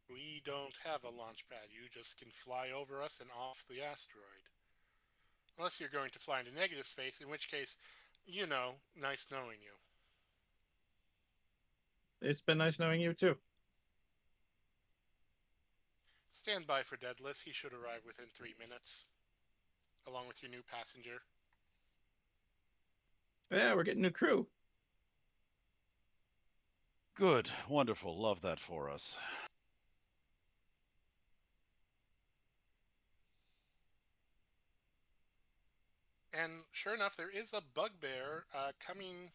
We don't have a launch pad. You just can fly over us and off the asteroid. Unless you're going to fly into negative space, in which case, nice knowing you. It's been nice knowing you too. Stand by for Deadless. He should arrive within 3 minutes, along with your new passenger. Yeah, we're getting new crew. Good, wonderful, love that for us. And sure enough, there is a bugbear coming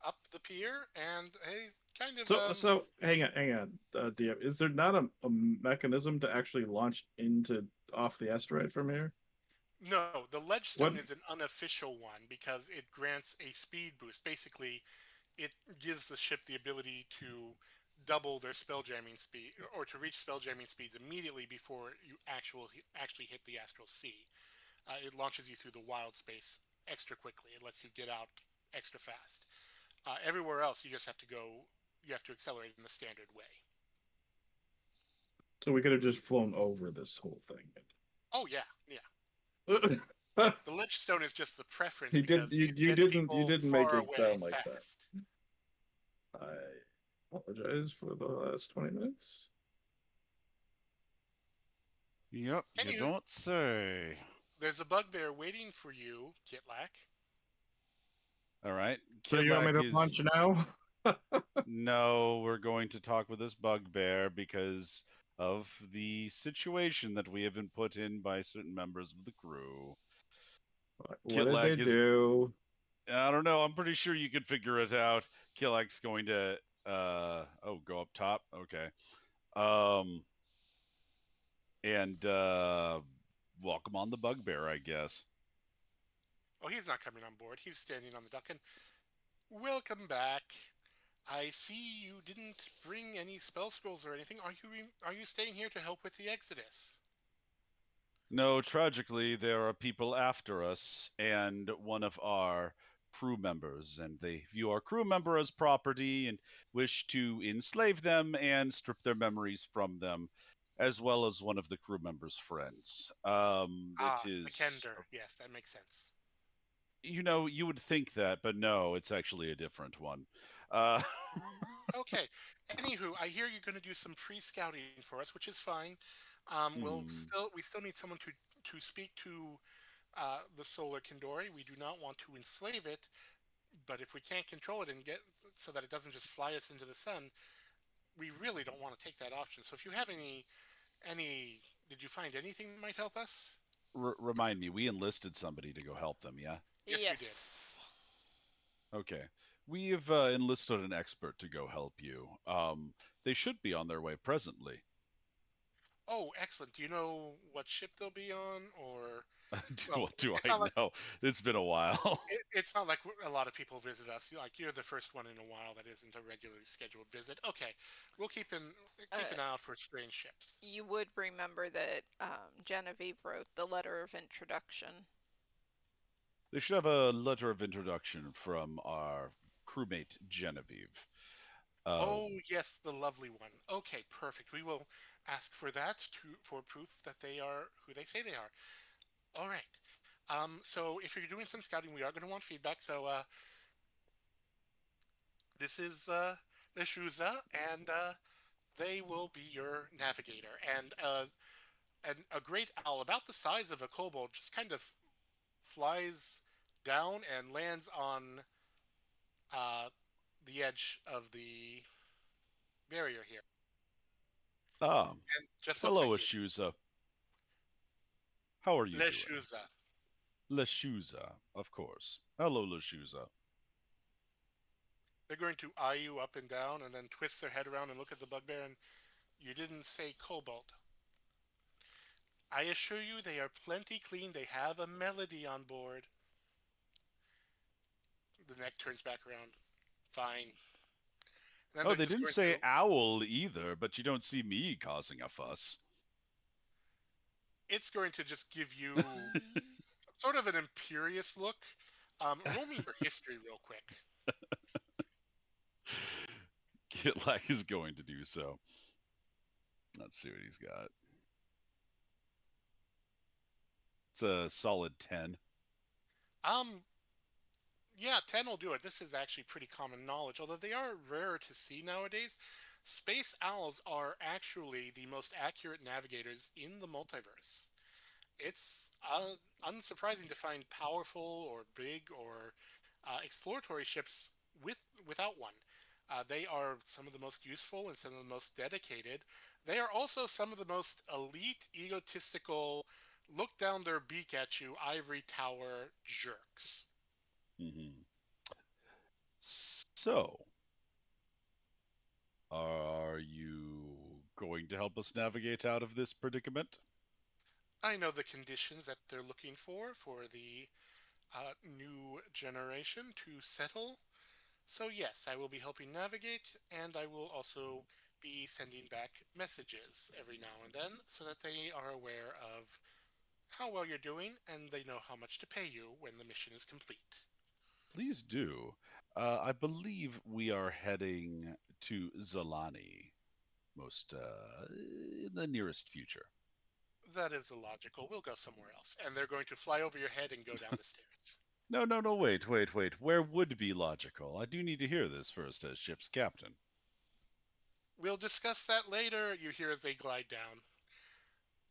up the pier, and he's kind of So hang on, DM. Is there not a mechanism to actually launch into off the asteroid from here? No, the What? ledgestone is an unofficial one because it grants a speed boost. Basically, it gives the ship the ability to double their spelljamming speed or to reach spelljamming speeds immediately before you actually hit the astral sea. It launches you through the wild space extra quickly. It lets you get out extra fast. Everywhere else, you just have to go. You have to accelerate in the standard way. So we could have just flown over this whole thing. Oh yeah, yeah. you The ledgestone is just the preference because it you gets you people didn't make far it away sound like that. fast. I apologize for the last 20 minutes. Yep, you Anywho, don't say. there's a bugbear waiting for you, Kitlak. All right, So you want me Kitlak to launch is. now? No, we're going to talk with this bugbear because of the situation that we have been put in by certain members of the crew. What did they Kitlak is. do? I don't know. I'm pretty sure you could figure it out. Kitlak's going to. Go up top. Okay. Um. And welcome on the bugbear, I guess. Oh, he's not coming on board. He's standing on the dock. And Welcome back. I see you didn't bring any spell scrolls or anything. Are you staying here to help with the Exodus? No, tragically, there are people after us and one of our crew members, and they view our crew member as property and wish to enslave them and strip their memories from them, as well as one of the crew members' friends. It Ah, the is, Kender. Yes, that makes sense. you would think that, but no, it's actually a different one. Uh, Okay. Anywho, I hear you're going to do some pre-scouting for us, which is fine. hmm. We still need someone to speak to the solar Kindori. We do not want to enslave it, but if we can't control it and get so that it doesn't just fly us into the sun, we really don't want to take that option. So if you have any, did you find anything that might help us? Remind me, we enlisted somebody to go help them, yeah? Yes, you did. Yes. Okay. We have enlisted an expert to go help you. They should be on their way presently. Oh, excellent. Do you know what ship they'll be on, or well, What do it's I not like know? It's been a while. it's not like a lot of people visit us. Like you're the first one in a while that isn't a regularly scheduled visit. Okay, we'll keep Uh, an eye out for strange ships. you would remember that Genevieve wrote the letter of introduction. They should have a letter of introduction from our crewmate Genevieve. Uh, Oh yes, the lovely one. Okay, perfect. We will ask for that for proof that they are who they say they are. All right. So if you're doing some scouting, we are going to want feedback. So this is Leshuza, and they will be your navigator. And a great owl, about the size of a kobold, just kind of flies down and lands on uh, the edge of the barrier here, ah, and just looks hello, at you. Ashuza. How are you doing? Leshuza. Leshuza, of course. Hello, Leshuza. They're going to eye you up and down, and then twist their head around and look at the bugbear. And you didn't say kobold. I assure you, they are plenty clean. They have a melody on board. The neck turns back around. Fine. And then Oh, they're they just didn't going say to. owl either, but you don't see me causing a fuss. It's going to just give you sort of an imperious look. Roll me your history real quick. Gitlak is going to do so. Let's see what he's got. It's a solid 10. Um, yeah, 10 will do it. This is actually pretty common knowledge, although they are rare to see nowadays. Space owls are actually the most accurate navigators in the multiverse. It's unsurprising to find powerful or big or exploratory ships without one. They are some of the most useful and some of the most dedicated. They are also some of the most elite, egotistical, look down their beak at you, ivory tower jerks. Hmm. So, are you going to help us navigate out of this predicament? I know the conditions that they're looking for the new generation to settle. So, yes, I will be helping navigate, and I will also be sending back messages every now and then so that they are aware of how well you're doing and they know how much to pay you when the mission is complete. Please do. I believe we are heading to Zolani most in the nearest future. That is illogical. We'll go somewhere else. And they're going to fly over your head and go down the stairs. No, no, no, wait. Where would be logical? I do need to hear this first as ship's captain. We'll discuss that later, you hear as they glide down.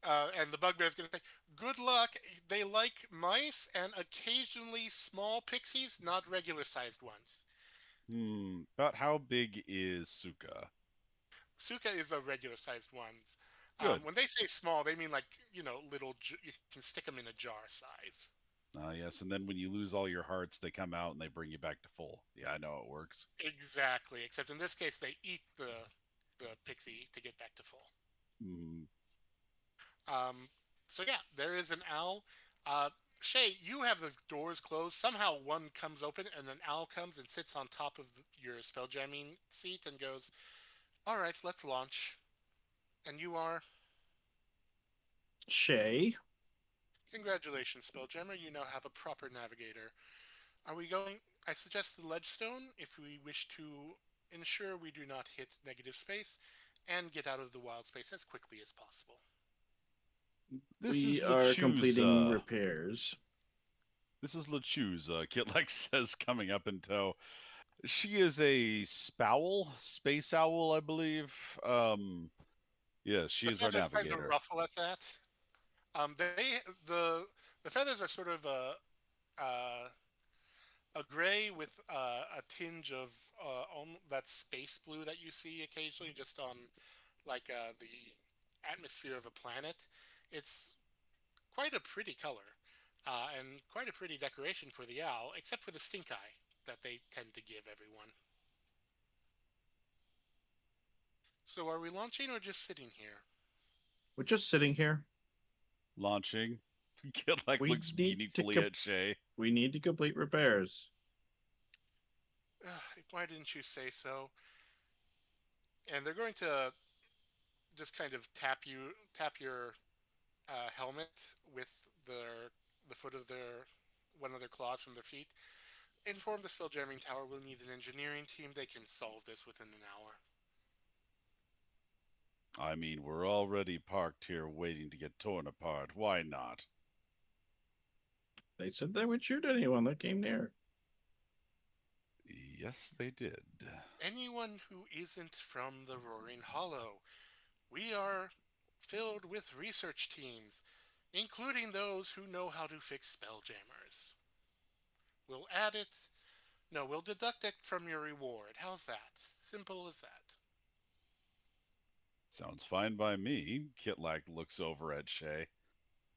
And the bugbear's going to say, "Good luck. They like mice and occasionally small pixies, not regular sized ones." About how big is Suka? Suka is a regular sized one. Good. When they say small, they mean like, little, you can stick them in a jar size. Yes, and then when you lose all your hearts, they come out and they bring you back to full. Yeah, I know it works. Exactly, except in this case, they eat the pixie to get back to full. Mm, Um, so yeah, there is an owl. Uh, Shay, you have the doors closed. Somehow one comes open, and an owl comes and sits on top of your spell jamming seat and goes, "All right, let's launch." And you are. Shay, Congratulations, Spelljammer. You now have a proper navigator. Are we going? I suggest the ledgestone if we wish to ensure we do not hit negative space and get out of the wild space as quickly as possible. This is we are LeChu's, completing repairs. Kit like says coming up in tow. She is a spowl, space owl, I believe. Yes, she The is our feathers kind of navigator. ruffle at that. They the feathers are sort of uh, a gray with a tinge of that space blue that you see occasionally just on like the atmosphere of a planet. It's quite a pretty color and quite a pretty decoration for the owl, except for the stink eye that they tend to give everyone. So, are we launching or just sitting here? We're just sitting here. Launching. Kit like We looks need to meaningfully at Shay. we need to complete repairs. Why didn't you say so? And they're going to just kind of tap your helmet with the foot of their one of their claws from their feet. Inform the spelljamming tower we'll need an engineering team. They can solve this within an hour. I mean, we're already parked here waiting to get torn apart. Why not? They said they would shoot anyone that came near. Yes, they did. Anyone who isn't from the Roaring Hollow. We are filled with research teams, including those who know how to fix spelljammers. We'll add it. No, we'll deduct it from your reward. How's that? Simple as that. Sounds fine by me. Kitlak looks over at Shay.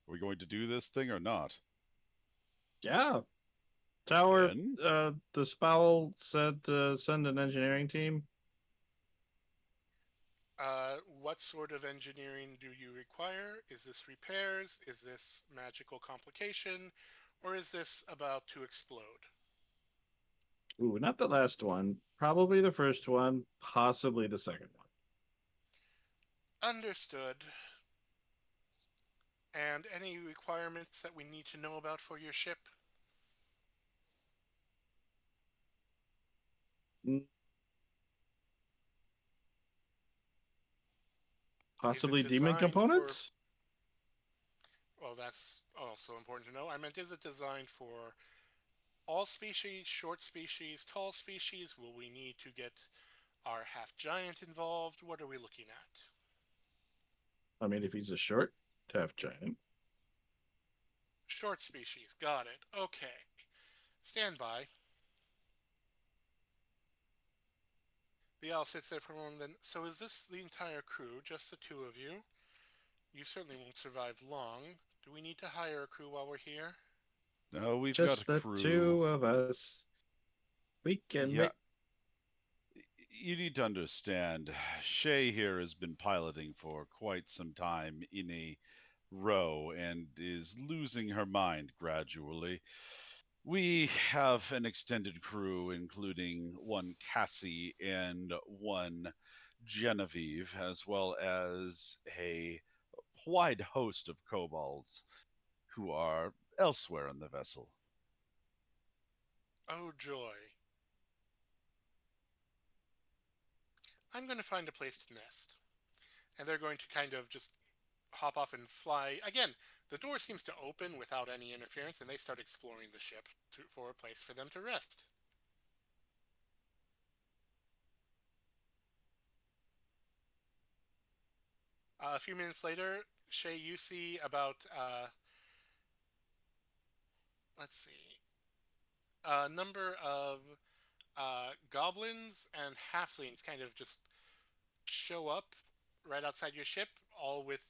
Are we going to do this thing or not? Yeah. Tower, Again? the Spowl said to send an engineering team. What sort of engineering do you require? Is this repairs? Is this magical complication? Or is this about to explode? Ooh, not the last one. Probably the first one, possibly the second one. Understood. And any requirements that we need to know about for your ship? Mm, Is it possibly demon designed for components? Well, that's also important to know. I meant, is it designed for all species, short species, tall species? Will we need to get our half giant involved? What are we looking at? I mean, if he's a short, half giant. Short species, got it. Okay. Stand by. The owl sits there for a moment, then. So is this the entire crew, just the two of you? You certainly won't survive long. Do we need to hire a crew while we're here? No, we've got a Just the crew. two of us. We can Yeah, make. you need to understand. Shay here has been piloting for quite some time in a row and is losing her mind gradually. We have an extended crew, including one Cassie and one Genevieve, as well as a wide host of kobolds who are elsewhere in the vessel. Oh, joy. I'm going to find a place to nest. And they're going to kind of just hop off and fly. Again, the door seems to open without any interference, and they start exploring the ship for a place for them to rest. A few minutes later, Shay, you see about, let's see, a number of goblins and halflings kind of just show up right outside your ship, all with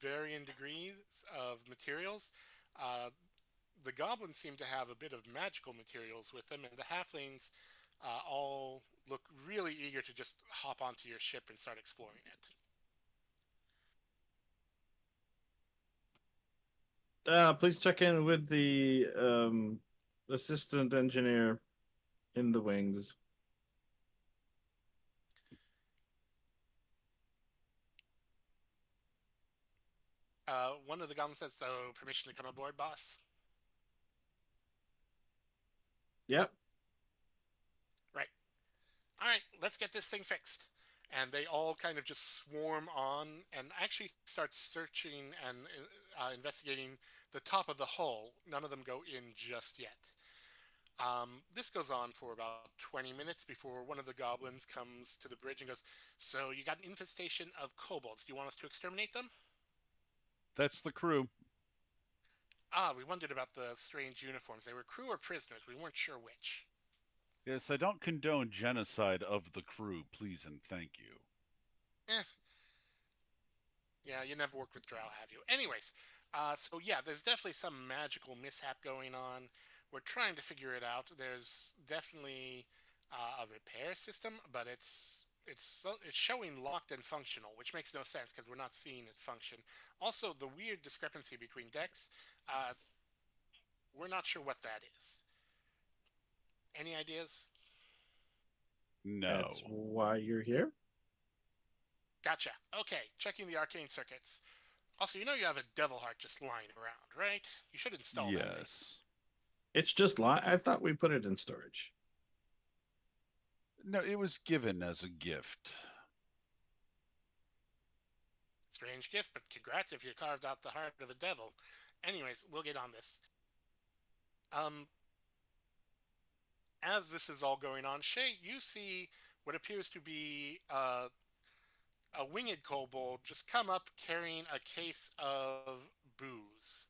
varying degrees of materials. Uh, the goblins seem to have a bit of magical materials with them, and the halflings all look really eager to just hop onto your ship and start exploring it. Please check in with the assistant engineer in the wings. One of the goblins says, "So, permission to come aboard, boss?" Yep. Right. All right, let's get this thing fixed. And they all kind of just swarm on and actually start searching and investigating the top of the hull. None of them go in just yet. This goes on for about 20 minutes before one of the goblins comes to the bridge and goes, "So, you got an infestation of kobolds. Do you want us to exterminate them?" That's the crew. Ah, we wondered about the strange uniforms. They were crew or prisoners. We weren't sure which. Yes, I don't condone genocide of the crew, please and thank you. Eh, yeah, you never worked with Drow, have you? Anyways, so yeah, there's definitely some magical mishap going on. We're trying to figure it out. There's definitely a repair system, but it's showing locked and functional, which makes no sense because we're not seeing it function. Also, the weird discrepancy between decks, uh, we're not sure what that is. Any ideas? That's No. why you're here. Gotcha. Okay, checking the arcane circuits. Also, you know you have a devil heart just lying around, right? You should install that thing. Yes. It's just I thought we put it in storage. No, it was given as a gift. Strange gift, but congrats if you carved out the heart of a devil. Anyways, we'll get on this. Um, as this is all going on, Shay, you see what appears to be a winged kobold just come up carrying a case of booze.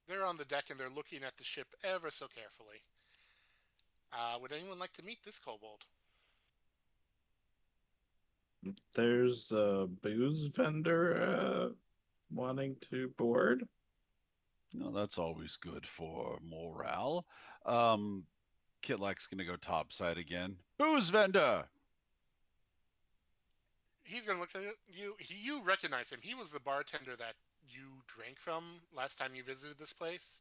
They're on the deck and they're looking at the ship ever so carefully. Would anyone like to meet this kobold? There's a booze vendor wanting to board. No, that's always good for morale. Um, Kitlak's gonna go topside again. Booze vendor! He's gonna look at you. You recognize him. He was the bartender that you drank from last time you visited this place.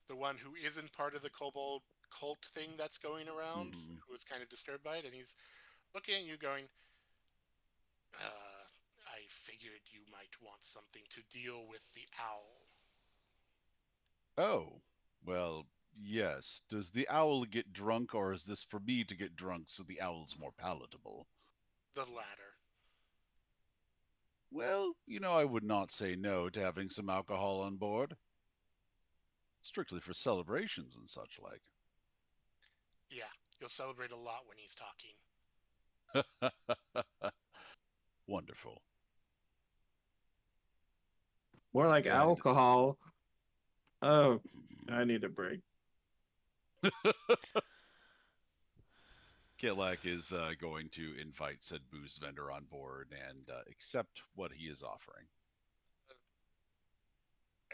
The one who isn't part of the kobold cult thing that's going around, Hmm. who was kind of disturbed by it, and he's looking at you, going, "I figured you might want something to deal with the owl." Oh, well, yes. Does the owl get drunk, or is this for me to get drunk so the owl's more palatable? The latter. Well, I would not say no to having some alcohol on board. Strictly for celebrations and such like. Yeah, you'll celebrate a lot when he's talking. Wonderful. More like And alcohol. Oh, I need a break. Kitlak is going to invite said booze vendor on board and accept what he is offering.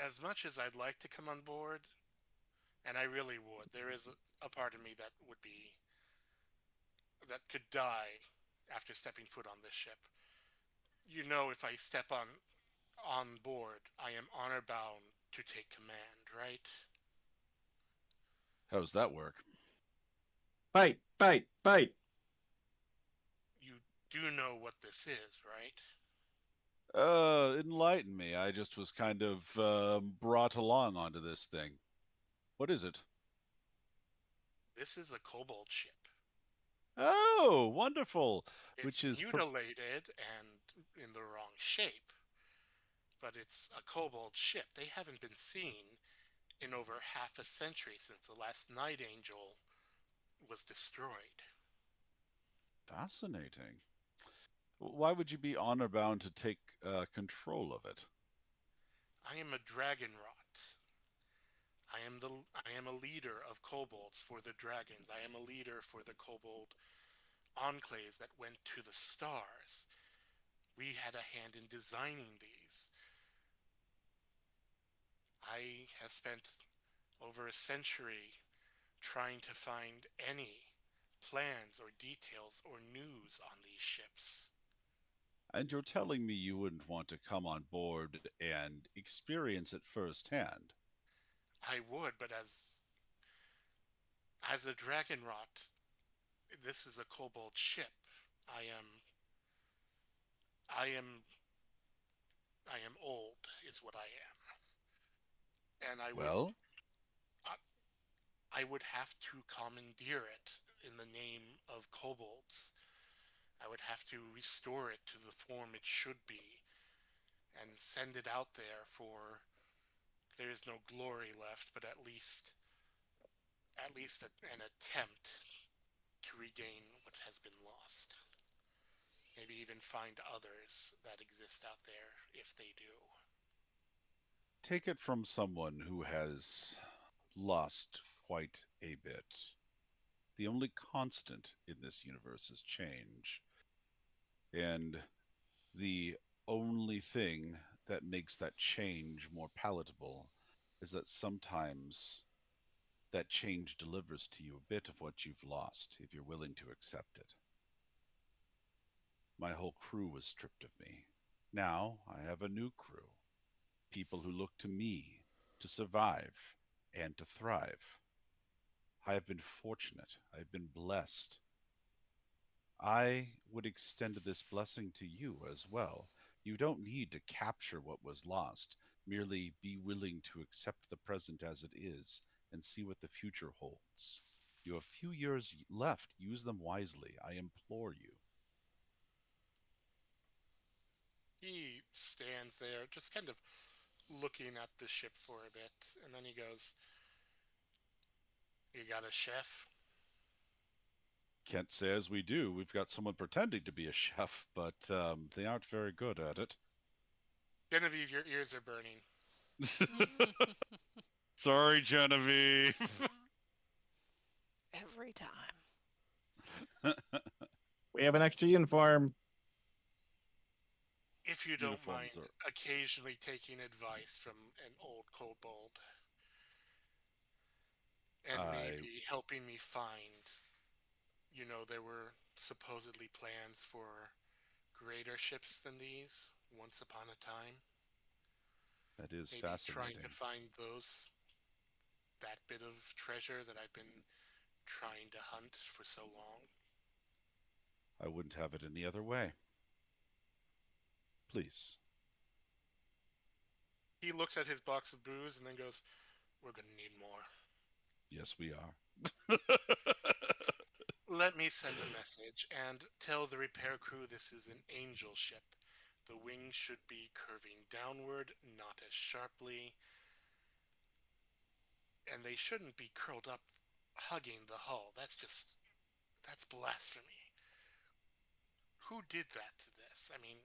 As much as I'd like to come on board, and I really would, there is a part of me that would be that could die after stepping foot on this ship. You know, if I step on board, I am honor bound to take command, right? How does that work? Fight, fight, fight. You do know what this is, right? Enlighten me. I just was kind of brought along onto this thing. What is it? This is a kobold ship. Oh, wonderful. It's Which is mutilated and in the wrong shape, but it's a kobold ship. They haven't been seen in over half a century since the last Night Angel was destroyed. fascinating. Why would you be honor bound to take control of it? I am a dragon rot. I am a leader of kobolds for the dragons. I am a leader for the kobold enclaves that went to the stars. We had a hand in designing these. I have spent over a century trying to find any plans or details or news on these ships. And you're telling me you wouldn't want to come on board and experience it firsthand? I would, but as a dragon rot, this is a kobold ship. I am I am I am old, is what I am, and Well, I, I would have to commandeer it in the name of kobolds. I would have to restore it to the form it should be and send it out there for there is no glory left, but at least an attempt to regain what has been lost. Maybe even find others that exist out there if they do. take it from someone who has lost quite a bit. The only constant in this universe is change, and the only thing that makes that change more palatable is that sometimes that change delivers to you a bit of what you've lost if you're willing to accept it. My whole crew was stripped of me. Now I have a new crew, people who look to me to survive and to thrive. I have been fortunate. I've been blessed. I would extend this blessing to you as well. You don't need to capture what was lost. Merely be willing to accept the present as it is and see what the future holds. You have few years left. Use them wisely. I implore you. He stands there, just kind of looking at the ship for a bit, and then he goes, "You got a chef?" Can't say as we do. We've got someone pretending to be a chef, but they aren't very good at it. Genevieve, your ears are burning. Sorry, Genevieve. Every time. We have an extra uniform. If you don't Uniforms mind are. occasionally taking advice from an old kobold and I maybe helping me find, there were supposedly plans for greater ships than these once upon a time. That is Maybe trying to fascinating. find that bit of treasure that I've been trying to hunt for so long. I wouldn't have it any other way. Please. He looks at his box of booze and then goes, "We're gonna need more. Yes, we are. Let me send a message and tell the repair crew this is an angel ship. The wings should be curving downward, not as sharply, and they shouldn't be curled up hugging the hull. That's blasphemy. Who did that to this? I mean,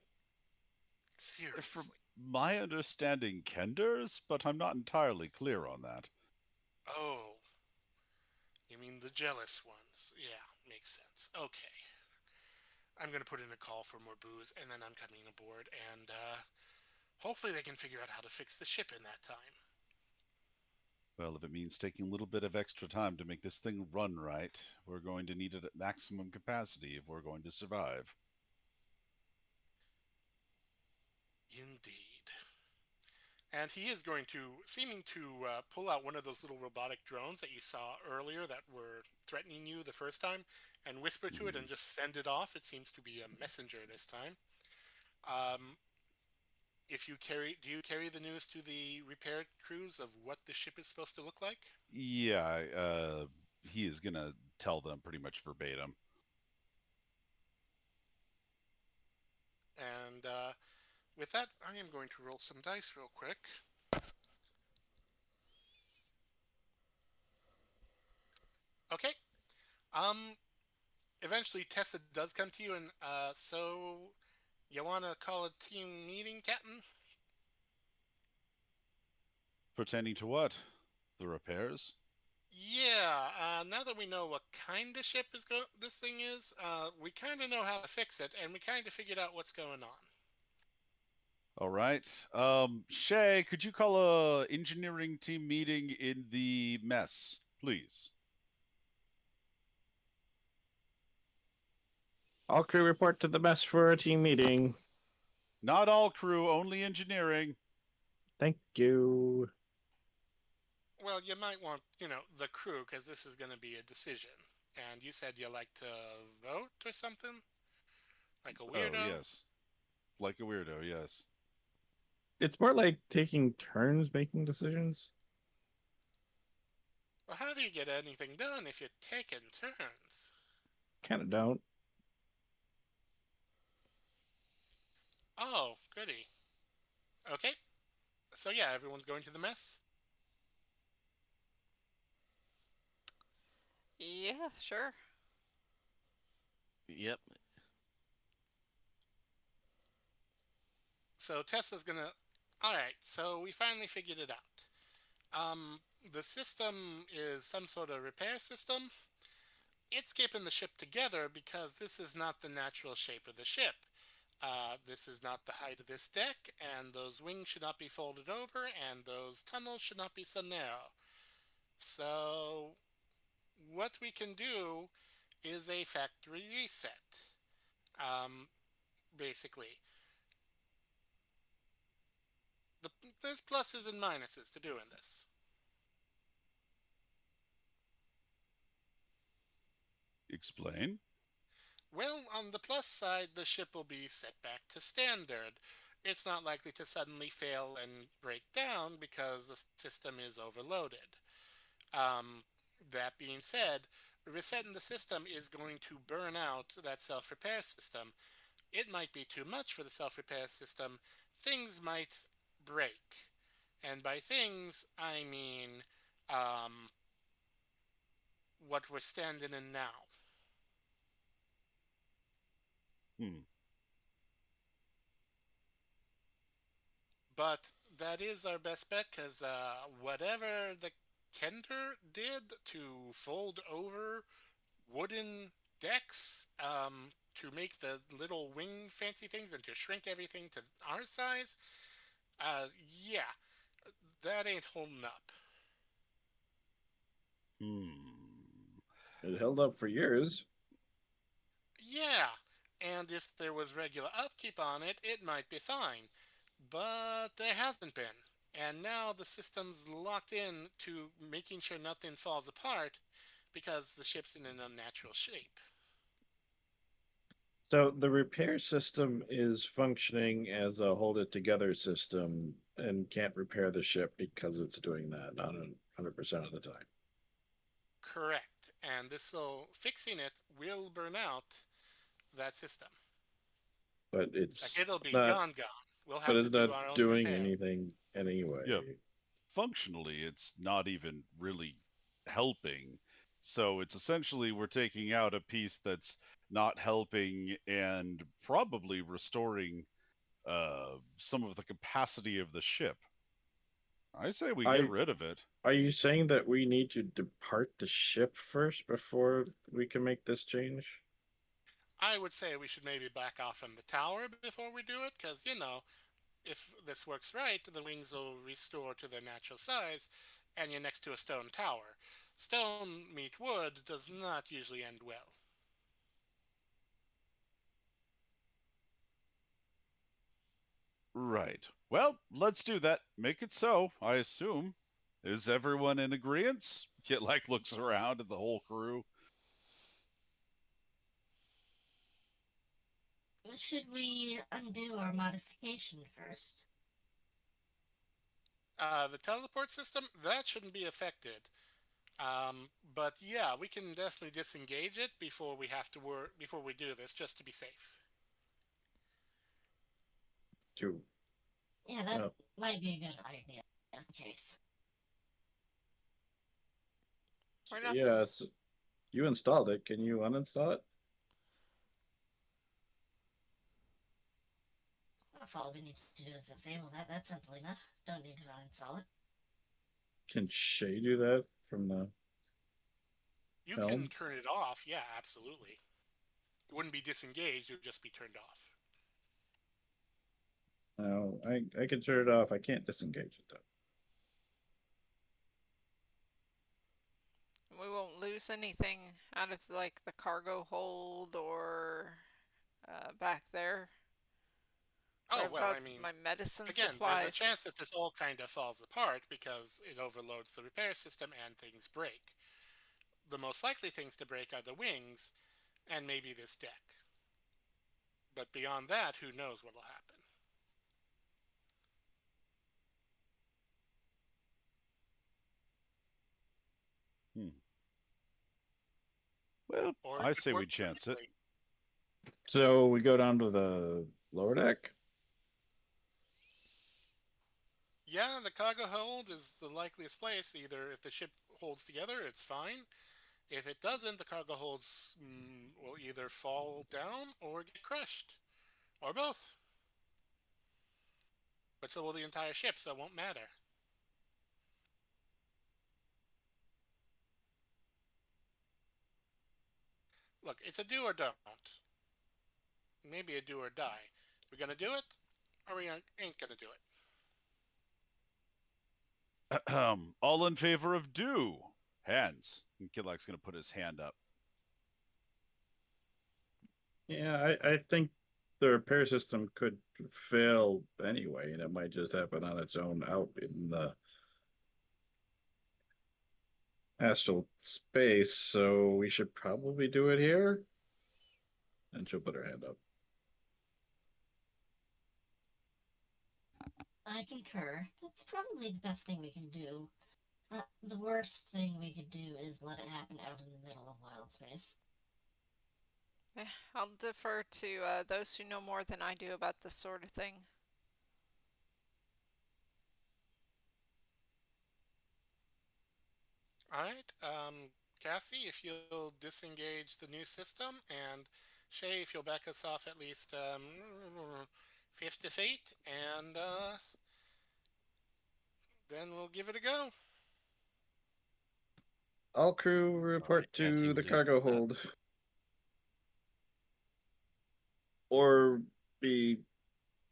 From seriously. my understanding, Kenders, but I'm not entirely clear on that. Oh, you mean the jealous ones? Yeah, makes sense. Okay. I'm going to put in a call for more booze, and then I'm coming aboard, and hopefully they can figure out how to fix the ship in that time. Well, if it means taking a little bit of extra time to make this thing run right, we're going to need it at maximum capacity if we're going to survive. Indeed. And he is going to, seeming to pull out one of those little robotic drones that you saw earlier that were threatening you the first time, and whisper to it Hmm. and just send it off. It seems to be a messenger this time. Um, if you carry, do you carry the news to the repair crews of what the ship is supposed to look like? Yeah, he is going to tell them pretty much verbatim. And with that, I am going to roll some dice real quick. Okay. Um. Eventually, Tessa does come to you, and so you want to call a team meeting, Captain? Pertaining to what? The repairs? Yeah. Now that we know what kind of ship this thing is, we kind of know how to fix it, and we kind of figured out what's going on. All right. Shay, could you call a engineering team meeting in the mess, please? All crew report to the mess for a team meeting. Not all crew, only engineering. Thank you. Well, you might want, the crew, because this is going to be a decision. And you said you like to vote or something? Like a Oh, weirdo? yes. Like a weirdo, yes. It's more like taking turns making decisions. Well, how do you get anything done if you're taking turns? Kind of don't. Oh, goody. Okay, so yeah, everyone's going to the mess? Yeah, sure. Yep. So Tesla's gonna. Alright, so we finally figured it out. The system is some sort of repair system. It's keeping the ship together because this is not the natural shape of the ship. This is not the height of this deck, and those wings should not be folded over, and those tunnels should not be so narrow. So, what we can do is a factory reset. Um, Basically, there's pluses and minuses to doing this. Explain. Well, on the plus side, the ship will be set back to standard. It's not likely to suddenly fail and break down because the system is overloaded. Um, that being said, resetting the system is going to burn out that self repair system. It might be too much for the self repair system. Things might break. And by things, I mean um, what we're standing in now. Hmm. But that is our best bet because whatever the Kender did to fold over wooden decks to make the little wing fancy things and to shrink everything to our size, yeah, that ain't holding up. Hmm. It held up for years. Yeah, and if there was regular upkeep on it, it might be fine. But there hasn't been. And now the system's locked in to making sure nothing falls apart because the ship's in an unnatural shape. So the repair system is functioning as a hold it together system and can't repair the ship because it's doing that, not 100% of the time. Correct. And this will fixing it will burn out that system. But Like it's it'll be not gone. We'll but have to it's do not our own doing repair. anything Yeah, anyway. functionally, it's not even really helping. So it's essentially we're taking out a piece that's not helping and probably restoring some of the capacity of the ship. I say we get I rid of it. Are you saying that we need to depart the ship first before we can make this change? I would say we should maybe back off from the tower before we do it, because, if this works right, the wings will restore to their natural size, and you're next to a stone tower. Stone meet wood does not usually end well. Right. Well, let's do that. Make it so, I assume. Is everyone in agreement? Kit like looks around at the whole crew. Should we undo our modification first? The teleport system, that shouldn't be affected. But yeah, we can definitely disengage it before we have to work before we do this, just to be safe. To Yeah, that well, might be a good idea in case. We're not. yes, you installed it. Can you uninstall it? If all we need to do is disable that, that's simple enough. Don't need to uninstall it. Can Shay do that from the You can helm? turn it off, yeah, absolutely. It wouldn't be disengaged, it would just be turned off. No, I can turn it off. I can't disengage it though. We won't lose anything out of like the cargo hold or back there. Oh, What well, I about mean, my medicine again, there's a chance supplies? that this all kind of falls apart because it overloads the repair system and things break. The most likely things to break are the wings and maybe this deck. But beyond that, who knows what'll happen. Hmm. Well, Or I it could say we work chance it. perfectly. So we go down to the lower deck. Yeah, the cargo hold is the likeliest place. Either if the ship holds together, it's fine. If it doesn't, the cargo holds will either fall down or get crushed, or both. But so will the entire ship, so it won't matter. Look, it's a do or don't. Maybe a do or die. We're gonna do it, or we ain't gonna do it. All in favor of do? Hands. And Kidlock's going to put his hand up. Yeah, I think the repair system could fail anyway, and it might just happen on its own out in the astral space. So we should probably do it here. And she'll put her hand up. I concur. That's probably the best thing we can do. The worst thing we could do is let it happen out in the middle of wild space. I'll defer to those who know more than I do about this sort of thing. All right, Cassie, if you'll disengage the new system, and Shay, if you'll back us off at least 50 feet, and then we'll give it a go. All crew All right, report Cassie to will the do cargo that. hold. Or be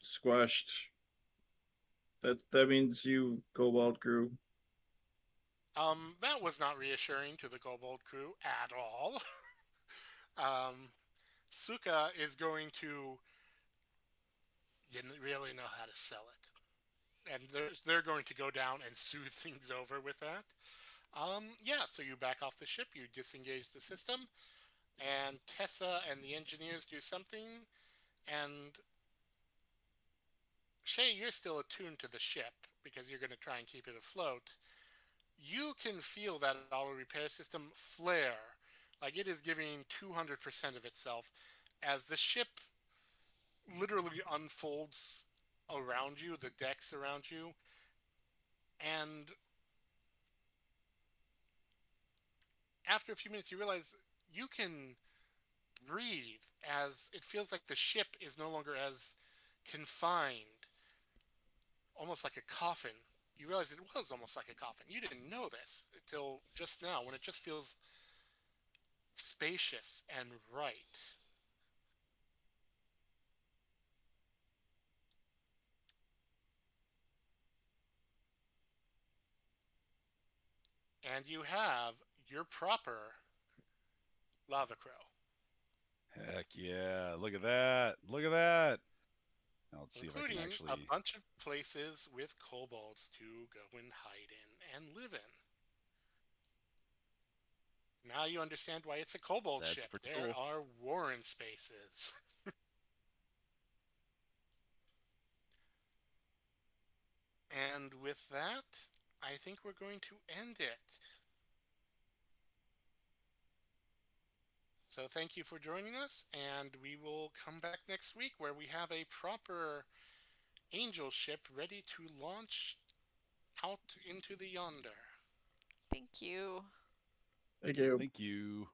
squashed. That means you, Cobalt crew. That was not reassuring to the Kobold crew at all. um, Suka is going to really know how to sell it. And they're going to go down and soothe things over with that. Yeah, so you back off the ship, you disengage the system, and Tessa and the engineers do something, and Shay, you're still attuned to the ship because you're going to try and keep it afloat. You can feel that auto repair system flare, like it is giving 200% of itself as the ship literally unfolds around you, the decks around you, and after a few minutes you realize you can breathe as it feels like the ship is no longer as confined, almost like a coffin. You realize it was almost like a coffin. You didn't know this until just now when it just feels spacious and right. And you have your proper lava crow, Heck yeah. Look at that. Look at that. Now let's see if I can including a actually. bunch of places with kobolds to go and hide in and live in. Now you understand why it's a kobold That's ship. pretty There cool. are Warren spaces. And with that, I think we're going to end it. So thank you for joining us, and we will come back next week where we have a proper angel ship ready to launch out into the yonder. Thank you. Thank you. Thank you.